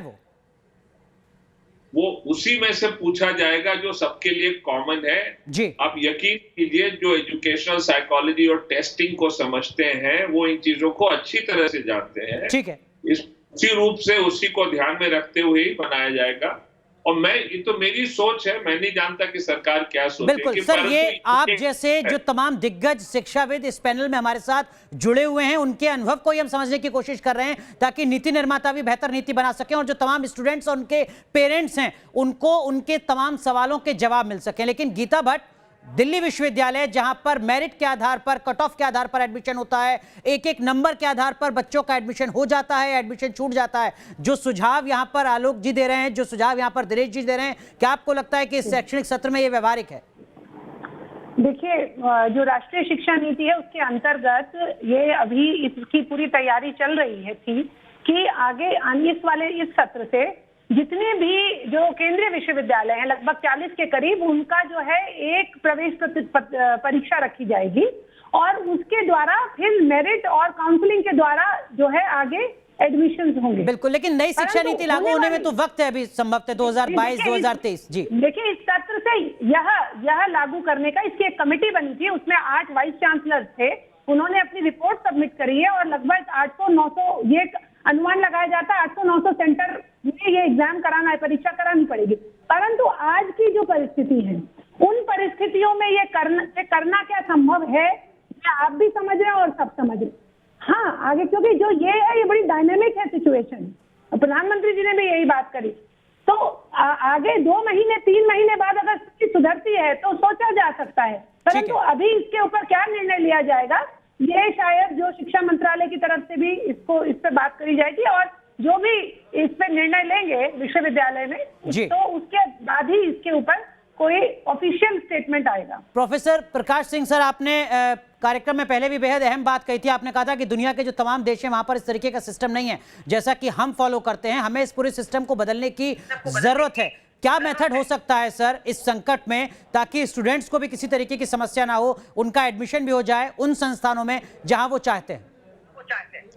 वो उसी में से पूछा जाएगा जो सबके लिए कॉमन है जी। आप यकीन कीजिए, जो एजुकेशनल साइकोलॉजी और टेस्टिंग को समझते हैं वो इन चीजों को अच्छी तरह से जानते हैं। ठीक है, इसी रूप से उसी को ध्यान में रखते हुए ही बनाया जाएगा। और ये तो मेरी सोच है, मैं नहीं जानता कि सरकार क्या सोचे। बिल्कुल सर, ये आप जैसे जो तमाम दिग्गज शिक्षाविद इस पैनल में हमारे साथ जुड़े हुए हैं, उनके अनुभव को ही हम समझने की कोशिश कर रहे हैं ताकि नीति निर्माता भी बेहतर नीति बना सकें और जो तमाम स्टूडेंट्स और उनके पेरेंट्स हैं उनको उनके तमाम सवालों के जवाब मिल सकें। लेकिन गीता भट्ट, दिल्ली विश्वविद्यालय जहां पर मेरिट के आधार पर, कट ऑफ के आधार पर एडमिशन होता है, एक एक नंबर के आधार पर बच्चों का एडमिशन हो जाता है, एडमिशन छूट जाता है, जो सुझाव यहां पर आलोक जी दे रहे हैं, जो सुझाव यहां पर दिनेश जी दे रहे हैं, क्या आपको लगता है कि इस शैक्षणिक सत्र में ये व्यवहारिक है? देखिए, जो राष्ट्रीय शिक्षा नीति है उसके अंतर्गत ये अभी इसकी पूरी तैयारी चल रही है थी कि आगे इस सत्र से जितने भी जो केंद्रीय विश्वविद्यालय हैं लगभग 40 के करीब, उनका जो है एक प्रवेश परीक्षा रखी जाएगी और उसके द्वारा फिर मेरिट और काउंसलिंग के द्वारा जो है आगे एडमिशंस होंगे। बिल्कुल, लेकिन नई शिक्षा नीति लागू होने में तो वक्त है अभी, संभवतः 2022-2023। जी देखिए, इस सत्र से यह लागू करने का इसकी एक कमेटी बनी थी, उसमें 8 वाइस चांसलर थे, उन्होंने अपनी रिपोर्ट सबमिट करी है और लगभग 800-900 ये अनुमान लगाया जाता है 800-900 सेंटर में ये एग्जाम कराना है, परीक्षा करानी पड़ेगी। परंतु आज की जो परिस्थिति है, उन परिस्थितियों में ये करना क्या संभव है, आप भी समझ रहे हैं और सब समझ रहे हैं। हाँ, आगे क्योंकि जो ये है, ये बड़ी डायनेमिक है सिचुएशन, प्रधानमंत्री जी ने भी यही बात करी। तो आगे 2 महीने 3 महीने बाद अगर स्थिति सुधरती है तो सोचा जा सकता है, परंतु अभी इसके ऊपर क्या निर्णय लिया जाएगा, ये शायद जो शिक्षा मंत्रालय की तरफ से भी इस पर बात करी जाएगी और जो भी इस पे निर्णय लेंगे विश्वविद्यालय में, तो उसके बाद ही इसके ऊपर कोई ऑफिशियल स्टेटमेंट आएगा। प्रोफेसर प्रकाश सिंह सर, आपने कार्यक्रम में पहले भी बेहद अहम बात कही थी। आपने कहा था कि दुनिया के जो तमाम देश हैं वहां पर इस तरीके का सिस्टम नहीं है जैसा कि हम फॉलो करते हैं, हमें इस पूरे सिस्टम को बदलने की जरूरत है। क्या मेथड हो सकता है सर इस संकट में, ताकि स्टूडेंट्स को भी किसी तरीके की समस्या ना हो, उनका एडमिशन भी हो जाए उन संस्थानों में जहां वो चाहते हैं,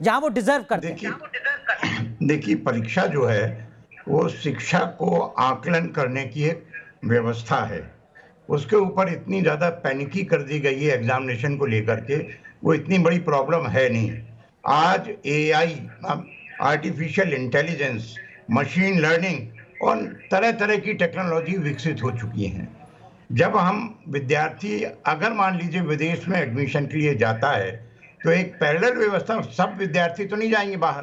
जहां वो डिजर्व करते हैं? देखिए, परीक्षा जो है वो शिक्षा को आकलन करने की एक व्यवस्था है, उसके ऊपर इतनी ज्यादा पैनिकी कर दी गई है एग्जामिनेशन को लेकर के, वो इतनी बड़ी प्रॉब्लम है नहीं। आज AI, artificial intelligence, machine learning और तरह तरह की टेक्नोलॉजी विकसित हो चुकी हैं। जब हम विद्यार्थी अगर मान लीजिए विदेश में एडमिशन के लिए जाता है तो एक पैरेलल व्यवस्था, सब विद्यार्थी तो नहीं जाएंगे बाहर,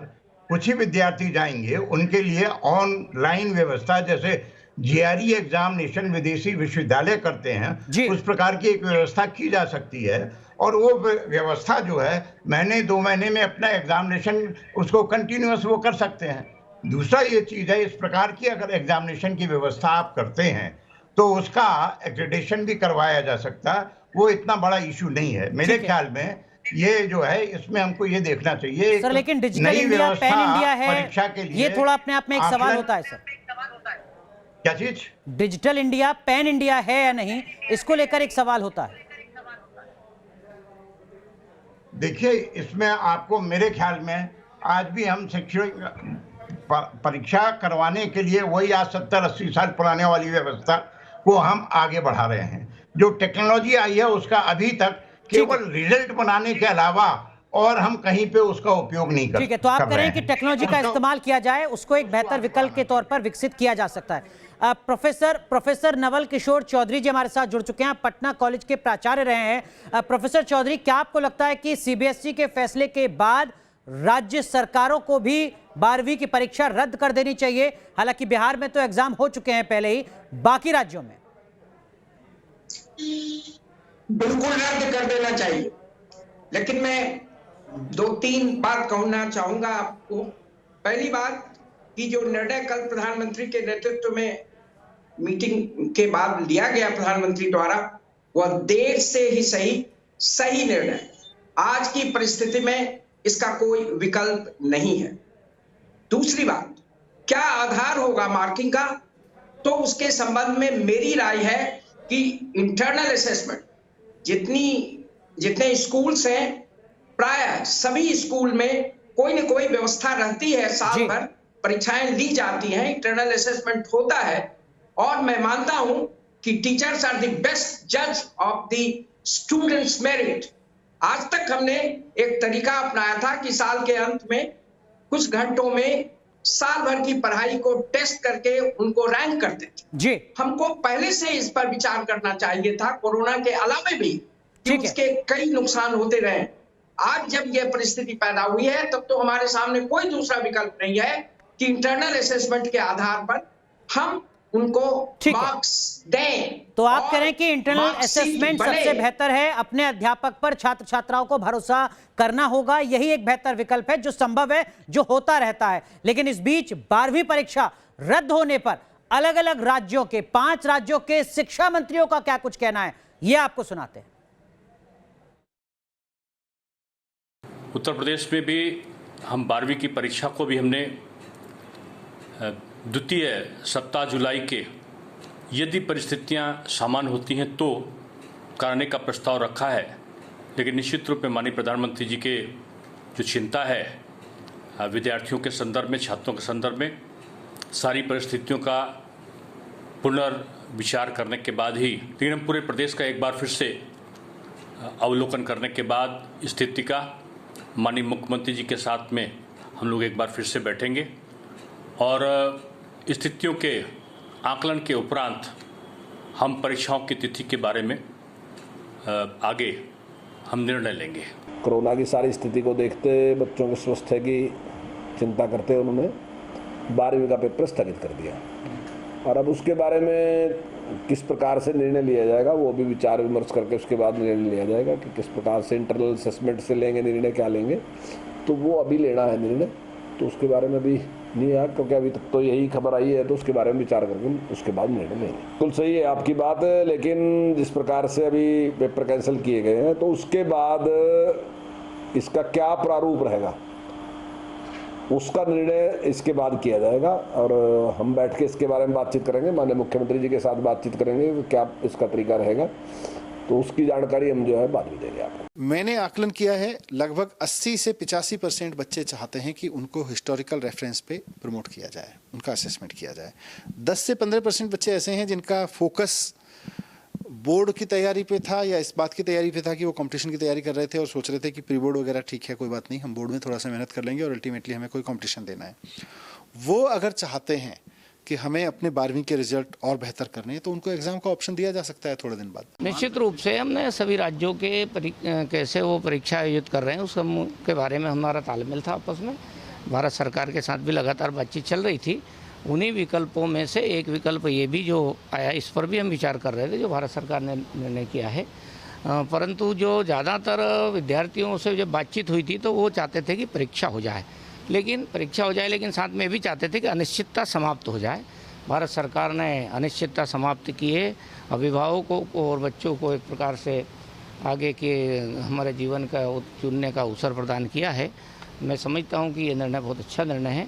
कुछ ही विद्यार्थी जाएंगे, उनके लिए ऑनलाइन व्यवस्था, जैसे GRE एग्जामिनेशन विदेशी विश्वविद्यालय करते हैं, उस प्रकार की एक व्यवस्था की जा सकती है और वो व्यवस्था जो है महीने 2 महीने में अपना एग्जामिनेशन उसको कंटिन्यूअस वो कर सकते हैं। दूसरा ये चीज है, इस प्रकार की अगर एग्जामिनेशन की व्यवस्था आप करते हैं तो उसका एक्रेडिटेशन भी करवाया जा सकता है, वो इतना बड़ा इशू नहीं है मेरे ख्याल में। ये जो है इसमें हमको ये देखना चाहिए सर, लेकिन डिजिटल इंडिया, पैन इंडिया है, परीक्षा के लिए ये थोड़ा अपने आप में एक सवाल होता है सर। क्या चीज? डिजिटल इंडिया, पैन इंडिया है या नहीं, इसको लेकर एक सवाल होता है। देखिए, इसमें आपको मेरे ख्याल में आज भी हम शिक्षक परीक्षा करवाने के लिए वही आज 70-80 साल पुराने वाली व्यवस्था को हम आगे बढ़ा रहे हैं। जो टेक्नोलॉजी आई है उसका अभी तक केवल रिजल्ट बनाने के अलावा और हम कहीं पे उसका उपयोग नहीं कर। ठीक है, तो आप कह रहे हैं कि टेक्नोलॉजी का इस्तेमाल किया जाए, उसको एक बेहतर विकल्प के तौर पर विकसित किया जा सकता है। प्रोफेसर नवल किशोर चौधरी जी हमारे साथ जुड़ चुके हैं, पटना कॉलेज के प्राचार्य रहे हैं। प्रोफेसर चौधरी, क्या आपको लगता है कि CBSE के फैसले के बाद राज्य सरकारों को भी 12वीं की परीक्षा रद्द कर देनी चाहिए? हालांकि बिहार में तो एग्जाम हो चुके हैं पहले ही, बाकी राज्यों में बिल्कुल रद्द कर देना चाहिए। लेकिन मैं 2-3 बात कहना चाहूंगा आपको। पहली बात कि जो निर्णय कल प्रधानमंत्री के नेतृत्व में मीटिंग के बाद लिया गया प्रधानमंत्री द्वारा, वह देर से ही सही निर्णय। आज की परिस्थिति में इसका कोई विकल्प नहीं है। दूसरी बात, क्या आधार होगा मार्किंग का, तो उसके संबंध में मेरी राय है कि इंटरनल असेसमेंट, जितने स्कूल्स हैं, प्राय सभी स्कूल में कोई न कोई व्यवस्था रहती है, साल भर परीक्षाएं ली जाती हैं, इंटरनल असेसमेंट होता है और मैं मानता हूं कि टीचर्स आर द बेस्ट जज ऑफ द स्टूडेंट्स मेरिट। आज तक हमने एक तरीका अपनाया था कि साल के अंत में कुछ घंटों में साल भर की पढ़ाई को टेस्ट करके उनको रैंक करते थे। जी, हमको पहले से इस पर विचार करना चाहिए था, कोरोना के अलावा भी, कि उसके कई नुकसान होते रहे। आज जब यह परिस्थिति पैदा हुई है तब तो हमारे सामने कोई दूसरा विकल्प नहीं है कि इंटरनल असेसमेंट के आधार पर हम उनको मार्क्स दें। तो आप कह रहे हैं कि इंटरनल असेसमेंट सबसे बेहतर है, अपने अध्यापक पर छात्र छात्राओं को भरोसा करना होगा, यही एक बेहतर विकल्प है जो संभव है, जो होता रहता है। लेकिन इस बीच 12वीं परीक्षा रद्द होने पर अलग अलग राज्यों के 5 राज्यों के शिक्षा मंत्रियों का क्या कुछ कहना है, ये आपको सुनाते हैं। उत्तर प्रदेश में भी हम 12वीं की परीक्षा को भी हमने द्वितीय सप्ताह जुलाई के यदि परिस्थितियां सामान्य होती हैं तो कराने का प्रस्ताव रखा है। लेकिन निश्चित रूप में माननीय प्रधानमंत्री जी के जो चिंता है विद्यार्थियों के संदर्भ में, छात्रों के संदर्भ में, सारी परिस्थितियों का पुनर्विचार करने के बाद ही, लेकिन हम पूरे प्रदेश का एक बार फिर से अवलोकन करने के बाद स्थिति का माननीय मुख्यमंत्री जी के साथ में हम लोग एक बार फिर से बैठेंगे और स्थितियों के आकलन के उपरांत हम परीक्षाओं की तिथि के बारे में आगे हम निर्णय लेंगे। कोरोना की सारी स्थिति को देखते बच्चों के स्वास्थ्य की चिंता करते उन्होंने 12वीं का पेपर स्थगित कर दिया और अब उसके बारे में किस प्रकार से निर्णय लिया जाएगा वो भी विचार विमर्श करके उसके बाद निर्णय लिया जाएगा कि किस प्रकार से इंटरनल असेसमेंट से लेंगे निर्णय, क्या लेंगे, तो वो अभी लेना है निर्णय। तो उसके बारे में भी नहीं है क्योंकि अभी तक तो यही खबर आई है, तो उसके बारे में विचार करके उसके बाद निर्णय लेंगे। बिल्कुल सही है आपकी बात, लेकिन जिस प्रकार से अभी पेपर कैंसिल किए गए हैं तो उसके बाद इसका क्या प्रारूप रहेगा उसका निर्णय इसके बाद किया जाएगा और हम बैठ के इसके बारे में बातचीत करेंगे, माननीय मुख्यमंत्री जी के साथ बातचीत करेंगे क्या इसका तरीका रहेगा, तो उसकी जानकारी हम जो है बाद में देंगे आपको। मैंने आकलन किया है लगभग 80 से 85% बच्चे चाहते हैं कि उनको हिस्टोरिकल रेफरेंस पे प्रमोट किया जाए, उनका असेसमेंट किया जाए। 10 से 15% बच्चे ऐसे हैं जिनका फोकस बोर्ड की तैयारी पे था या इस बात की तैयारी पे था कि वो कंपटीशन की तैयारी कर रहे थे और सोच रहे थे कि प्री बोर्ड वगैरह ठीक है, कोई बात नहीं, हम बोर्ड में थोड़ा सा मेहनत कर लेंगे और अल्टीमेटली हमें कोई कंपटीशन देना है। वो अगर चाहते हैं कि हमें अपने 12वीं के रिजल्ट और बेहतर करने हैं तो उनको एग्जाम का ऑप्शन दिया जा सकता है थोड़े दिन बाद। निश्चित रूप से हमने सभी राज्यों के कैसे वो परीक्षा आयोजित कर रहे हैं उसके बारे में हमारा तालमेल था आपस में। भारत सरकार के साथ भी लगातार बातचीत चल रही थी। उन्हीं विकल्पों में से एक विकल्प ये भी जो आया, इस पर भी हम विचार कर रहे थे, जो भारत सरकार ने निर्णय किया है। परंतु जो ज़्यादातर विद्यार्थियों से जब बातचीत हुई थी तो वो चाहते थे कि परीक्षा हो जाए, लेकिन साथ में भी चाहते थे कि अनिश्चितता समाप्त हो जाए। भारत सरकार ने अनिश्चितता समाप्त किए, अभिभावकों को और बच्चों को एक प्रकार से आगे के हमारे जीवन का चुनने का अवसर प्रदान किया है। मैं समझता हूँ कि ये निर्णय बहुत अच्छा निर्णय है।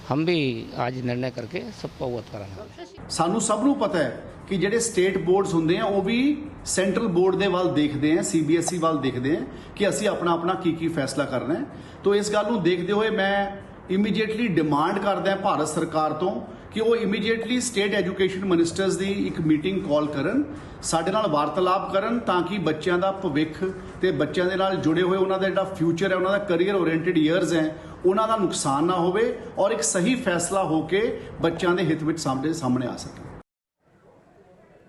हम भी आज निर्णय करके सबको अवगत करांगे। सानू सब नूं पता है कि ਜਿਹੜੇ ਸਟੇਟ ਬੋਰਡਸ ਹੁੰਦੇ ਆ ਉਹ ਵੀ ਸੈਂਟਰਲ ਬੋਰਡ ਦੇ ਵੱਲ ਦੇਖਦੇ ਆ, CBSE ਵੱਲ ਦੇਖਦੇ ਆ ਕਿ ਅਸੀਂ ਆਪਣਾ ਕੀ ਫੈਸਲਾ ਕਰਨਾ ਹੈ। तो इस गल ਨੂੰ ਦੇਖਦੇ ਹੋਏ ਮੈਂ ਇਮੀਡੀਏਟਲੀ ਡਿਮਾਂਡ ਕਰਦਾ ਹਾਂ ਭਾਰਤ ਸਰਕਾਰ ਤੋਂ ਕਿ ਉਹ ਇਮੀਡੀਏਟਲੀ ਸਟੇਟ ਐਜੂਕੇਸ਼ਨ ਮਿਨਿਸਟਰਸ ਦੀ ਇੱਕ ਮੀਟਿੰਗ ਕਾਲ ਕਰਨ, ਸਾਡੇ ਨਾਲ ਵਾਰਤਾਲਾਪ ਕਰਨ ਤਾਂ ਕਿ ਬੱਚਿਆਂ ਦਾ ਭਵਿੱਖ ਤੇ ਬੱਚਿਆਂ ਦੇ ਨਾਲ ਜੁੜੇ ਹੋਏ ਉਹਨਾਂ ਦਾ ਜਿਹੜਾ ਫਿਊਚਰ ਹੈ, ਉਹਨਾਂ ਦਾ ਕੈਰੀਅਰ ओरिएंटेड ਈਅਰਸ ਹੈ, ਉਹਨਾਂ ਦਾ ਨੁਕਸਾਨ ਨਾ ਹੋਵੇ ਔਰ ਇੱਕ ਸਹੀ ਫੈਸਲਾ ਹੋ ਕੇ ਬੱਚਿਆਂ ਦੇ ਹਿੱਤ ਵਿੱਚ ਸਾਹਮਣੇ आ सके।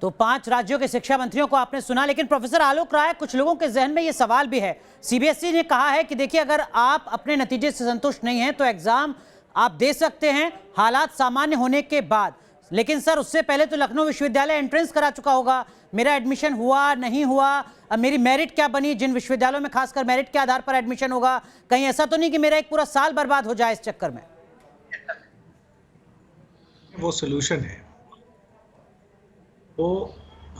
तो 5 राज्यों के शिक्षा मंत्रियों को आपने सुना, लेकिन प्रोफेसर आलोक राय, कुछ लोगों के जहन में ये सवाल भी है। CBSE ने कहा है कि देखिए अगर आप अपने नतीजे से संतुष्ट नहीं हैं तो एग्जाम आप दे सकते हैं हालात सामान्य होने के बाद, लेकिन सर उससे पहले तो लखनऊ विश्वविद्यालय एंट्रेंस करा चुका होगा, मेरा एडमिशन हुआ नहीं हुआ, अब मेरी मेरिट क्या बनी, जिन विश्वविद्यालयों में खासकर मेरिट के आधार पर एडमिशन होगा, कहीं ऐसा तो नहीं कि मेरा एक पूरा साल बर्बाद हो जाए इस चक्कर में। वो सोल्यूशन है, तो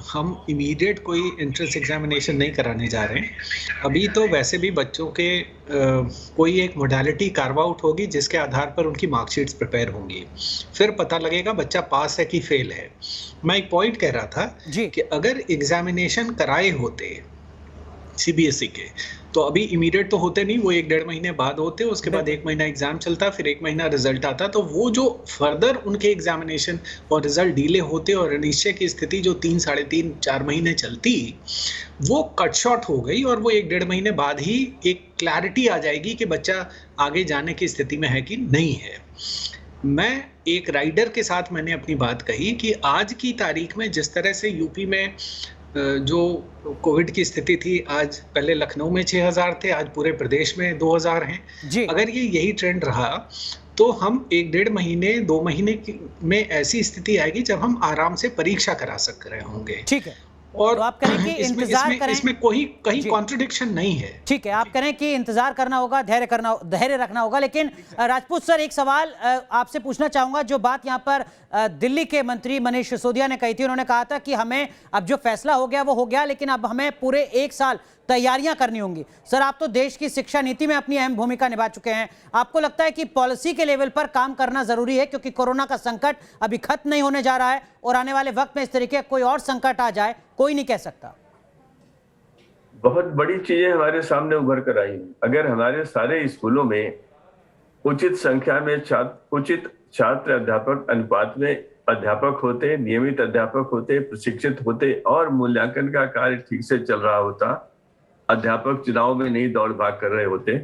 हम इमीडिएट कोई एंट्रेंस एग्जामिनेशन नहीं कराने जा रहे हैं। अभी तो वैसे भी बच्चों के कोई एक मोडालिटी कार्व आउट होगी जिसके आधार पर उनकी मार्कशीट्स प्रिपेयर होंगी, फिर पता लगेगा बच्चा पास है कि फेल है। मैं एक पॉइंट कह रहा था कि अगर एग्जामिनेशन कराए होते CBSE के तो अभी इमीडिएट तो होते नहीं, वो 1-1.5 महीने बाद होते, उसके बाद 1 महीना एग्जाम चलता, फिर 1 महीना रिजल्ट आता, तो वो जो फर्दर उनके एग्जामिनेशन और रिजल्ट डिले होते और अनिश्चय की स्थिति जो 3, 3.5, 4 महीने चलती, वो कट शॉर्ट हो गई और वो 1-1.5 महीने बाद ही एक क्लैरिटी आ जाएगी कि बच्चा आगे जाने की स्थिति में है कि नहीं है। मैं एक राइडर के साथ मैंने अपनी बात कही कि आज की तारीख में जिस तरह से यूपी में जो कोविड की स्थिति थी, आज पहले लखनऊ में 6000 थे, आज पूरे प्रदेश में 2000 हैं। अगर ये यही ट्रेंड रहा तो हम 1-1.5 महीने 2 महीने में ऐसी स्थिति आएगी जब हम आराम से परीक्षा करा सक रहे होंगे। ठीक है। और तो आप करें कि इंतजार करें, इसमें कोई कहीं कॉन्ट्रडिक्शन नहीं है। ठीक है, आप करें कि इंतजार करना होगा, धैर्य रखना होगा। लेकिन राजपूत सर, एक सवाल आपसे पूछना चाहूंगा। जो बात यहां पर दिल्ली के मंत्री मनीष सिसोदिया ने कही थी, उन्होंने कहा था कि हमें अब जो फैसला हो गया वो हो गया, लेकिन अब हमें पूरे 1 साल तैयारियां करनी होंगी। सर, आप तो देश की शिक्षा नीति में अपनी अहम भूमिका निभा चुके हैं। आपको लगता है कि पॉलिसी के लेवल पर काम करना जरूरी है, क्योंकि कोरोना का संकट अभी खत्म नहीं होने जा रहा है और आने वाले वक्त में इस तरीके कोई और संकट आ जाए, कोई नहीं कह सकता। बहुत बड़ी चीजें हमारे सामने उभर कर आई। अगर हमारे सारे स्कूलों में उचित संख्या में उचित छात्र अध्यापक अनुपात में अध्यापक होते, नियमित अध्यापक होते, प्रशिक्षित होते और मूल्यांकन का कार्य ठीक से चल रहा होता, अध्यापक चुनाव में नहीं दौड़ भाग कर रहे होते,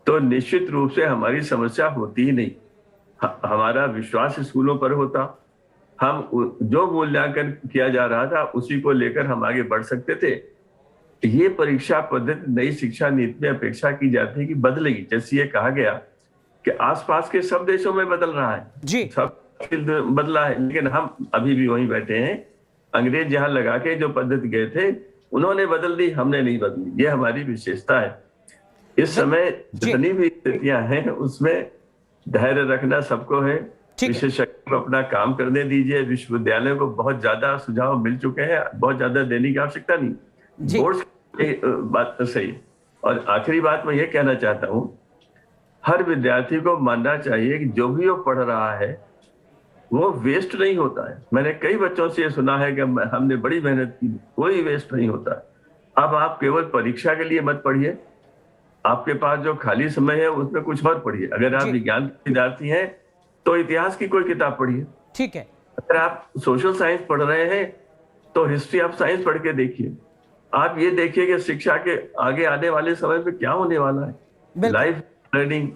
तो निश्चित रूप से हमारी समस्या होती ही नहीं। हमारा विश्वास स्कूलों पर होता, हम जो मूल्यांकन किया जा रहा था उसी को लेकर हम आगे बढ़ सकते थे। ये परीक्षा पद्धति नई शिक्षा नीति में अपेक्षा की जाती है कि बदलेगी। जैसे ये कहा गया कि आसपास के सब देशों में बदल रहा है जी, सब बदला है, लेकिन हम अभी भी वहीं बैठे हैं। अंग्रेज जहां लगा के जो पद्धति गए थे उन्होंने बदल दी, हमने नहीं बदली। ये हमारी विशेषता है। इस समय जितनी भी स्थितियां हैं उसमें धैर्य रखना सबको है। विशेषज्ञों को अपना काम करने दीजिए। विश्वविद्यालयों को बहुत ज्यादा सुझाव मिल चुके हैं, बहुत ज्यादा देने की आवश्यकता नहीं। बोर्ड बात तो सही। और आखिरी बात मैं ये कहना चाहता हूँ, हर विद्यार्थी को मानना चाहिए कि जो भी वो पढ़ रहा है वो वेस्ट नहीं होता है। मैंने कई बच्चों से ये सुना है कि हमने बड़ी मेहनत की, कोई वेस्ट नहीं होता है। अब आप केवल परीक्षा के लिए मत पढ़िए, आपके पास जो खाली समय है उसमें कुछ और पढ़िए। अगर आप विज्ञान के विद्यार्थी हैं तो इतिहास की कोई किताब पढ़िए, ठीक है। अगर आप सोशल साइंस पढ़ रहे हैं तो हिस्ट्री ऑफ साइंस पढ़ के देखिए। आप ये देखिए कि शिक्षा के आगे आने वाले समय में क्या होने वाला है। लाइफ लर्निंग,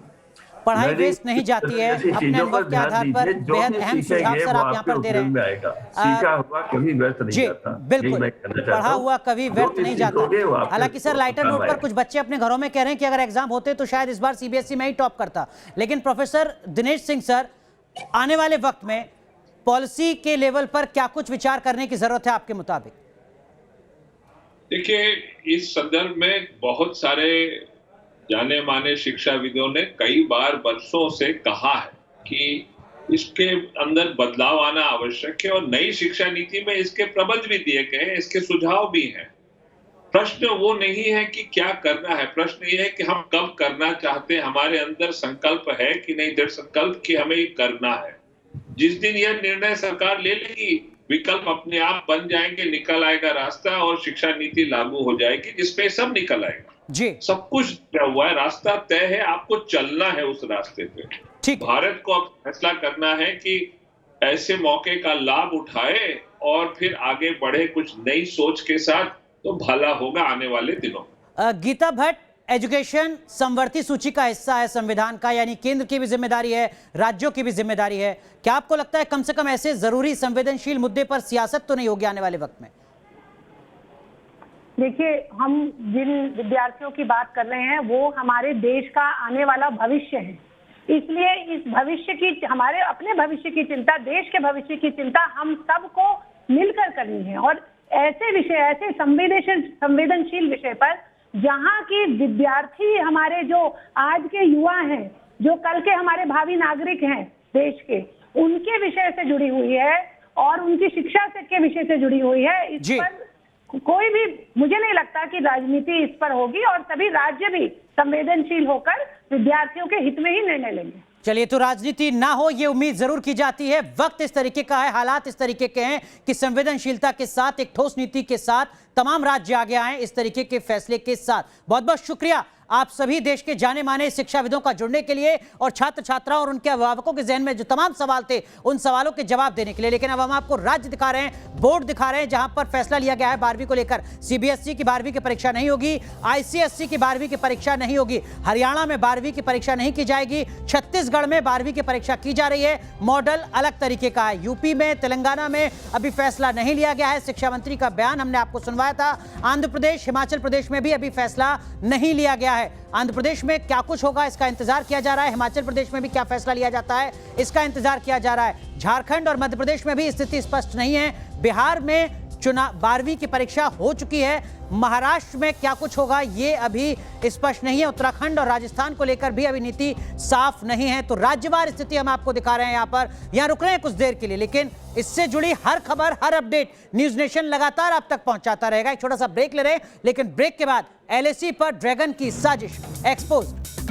पढ़ाई वेस्ट नहीं जाती है। अपने अनुभव के आधार पर बेहद अहम सुझाव सर आप यहाँ पर दे रहे हैं। सीखा हुआ कभी व्यर्थ नहीं जाता। बिल्कुल, पढ़ा हुआ कभी व्यर्थ नहीं जाता। हालांकि सर, लाइटर नोट पर कुछ बच्चे अपने घरों में कह रहे हैं कि अगर एग्जाम होते तो शायद इस बार सीबीएसई में ही टॉप करता। लेकिन प्रोफेसर दिनेश सिंह सर, आने वाले वक्त में पॉलिसी के लेवल पर क्या कुछ विचार करने की जरूरत है आपके मुताबिक? देखिए, इस संदर्भ में बहुत सारे जाने माने शिक्षाविदों ने कई बार वर्षों से कहा है कि इसके अंदर बदलाव आना आवश्यक है और नई शिक्षा नीति में इसके प्रबंध भी दिए गए हैं, इसके सुझाव भी हैं। प्रश्न वो नहीं है कि क्या करना है, प्रश्न ये है कि हम कब करना चाहते हैं। हमारे अंदर संकल्प है कि नहीं, दृढ़ संकल्प कि हमें ये करना है। जिस दिन यह निर्णय सरकार ले लेगी, विकल्प अपने आप बन जाएंगे, निकल आएगा रास्ता और शिक्षा नीति लागू हो जाएगी, जिसपे सब निकल आएगा जी। सब कुछ तय हुआ है, रास्ता तय है, आपको चलना है उस रास्ते पे। ठीक, भारत को अब फैसला करना है कि ऐसे मौके का लाभ उठाए और फिर आगे बढ़े कुछ नई सोच के साथ, तो भला होगा आने वाले दिनों। गीता भट्ट, एजुकेशन समवर्ती सूची का हिस्सा है संविधान का, यानी केंद्र की भी जिम्मेदारी है, राज्यों की भी जिम्मेदारी है। क्या आपको लगता है कम से कम ऐसे जरूरी संवेदनशील मुद्दे पर सियासत तो नहीं होगी आने वाले वक्त में? देखिए, हम जिन विद्यार्थियों की बात कर रहे हैं वो हमारे देश का आने वाला भविष्य है। इसलिए इस भविष्य की, हमारे अपने भविष्य की चिंता, देश के भविष्य की चिंता हम सबको मिलकर करनी है। और ऐसे विषय, ऐसे संवेदनशील विषय पर जहाँ की विद्यार्थी, हमारे जो आज के युवा हैं, जो कल के हमारे भावी नागरिक हैं देश के, उनके विषय से जुड़ी हुई है और उनकी शिक्षा के विषय से जुड़ी हुई है। इस पर कोई भी, मुझे नहीं लगता कि राजनीति इस पर होगी और सभी राज्य भी संवेदनशील होकर विद्यार्थियों के हित में ही निर्णय लेंगे। चलिए, तो राजनीति ना हो ये उम्मीद जरूर की जाती है। वक्त इस तरीके का है, हालात इस तरीके के हैं कि संवेदनशीलता के साथ, एक ठोस नीति के साथ तमाम राज्य आगे आए इस तरीके के फैसले के साथ। बहुत बहुत शुक्रिया आप सभी देश के जाने माने शिक्षाविदों का जुड़ने के लिए और छात्र छात्राओं और उनके अभिभावकों के जहन में जो तमाम सवाल थे उन सवालों के जवाब देने के लिए। लेकिन अब हम आपको राज्य दिखा रहे हैं, बोर्ड दिखा रहे हैं जहां पर फैसला लिया गया है 12वीं को लेकर। सीबीएसई की 12वीं की परीक्षा नहीं होगी, आईसीएसई की 12वीं की परीक्षा नहीं होगी, हरियाणा में 12वीं की परीक्षा नहीं की जाएगी, छत्तीसगढ़ में 12वीं की परीक्षा की जा रही है। मॉडल अलग तरीके का है। यूपी में, तेलंगाना में अभी फैसला नहीं लिया गया है। शिक्षा मंत्री का बयान हमने आपको सुनवाया था। आंध्र प्रदेश, हिमाचल प्रदेश में भी अभी फैसला नहीं लिया गया है। आंध्र प्रदेश में क्या कुछ होगा इसका इंतजार किया जा रहा है। हिमाचल प्रदेश में भी क्या फैसला लिया जाता है इसका इंतजार किया जा रहा है। झारखंड और मध्य प्रदेश में भी स्थिति स्पष्ट नहीं है। बिहार में 12वीं की परीक्षा हो चुकी है। महाराष्ट्र में क्या कुछ होगा ये अभी स्पष्ट नहीं है। उत्तराखंड और राजस्थान को लेकर भी अभी नीति साफ नहीं है। तो राज्यवार स्थिति हम आपको दिखा रहे हैं। यहाँ रुक रहे हैं कुछ देर के लिए, लेकिन इससे जुड़ी हर खबर, हर अपडेट न्यूज नेशन लगातार आप तक पहुंचाता रहेगा। एक छोटा सा ब्रेक ले रहे हैं, लेकिन ब्रेक के बाद LAC पर ड्रैगन की साजिश एक्सपोज।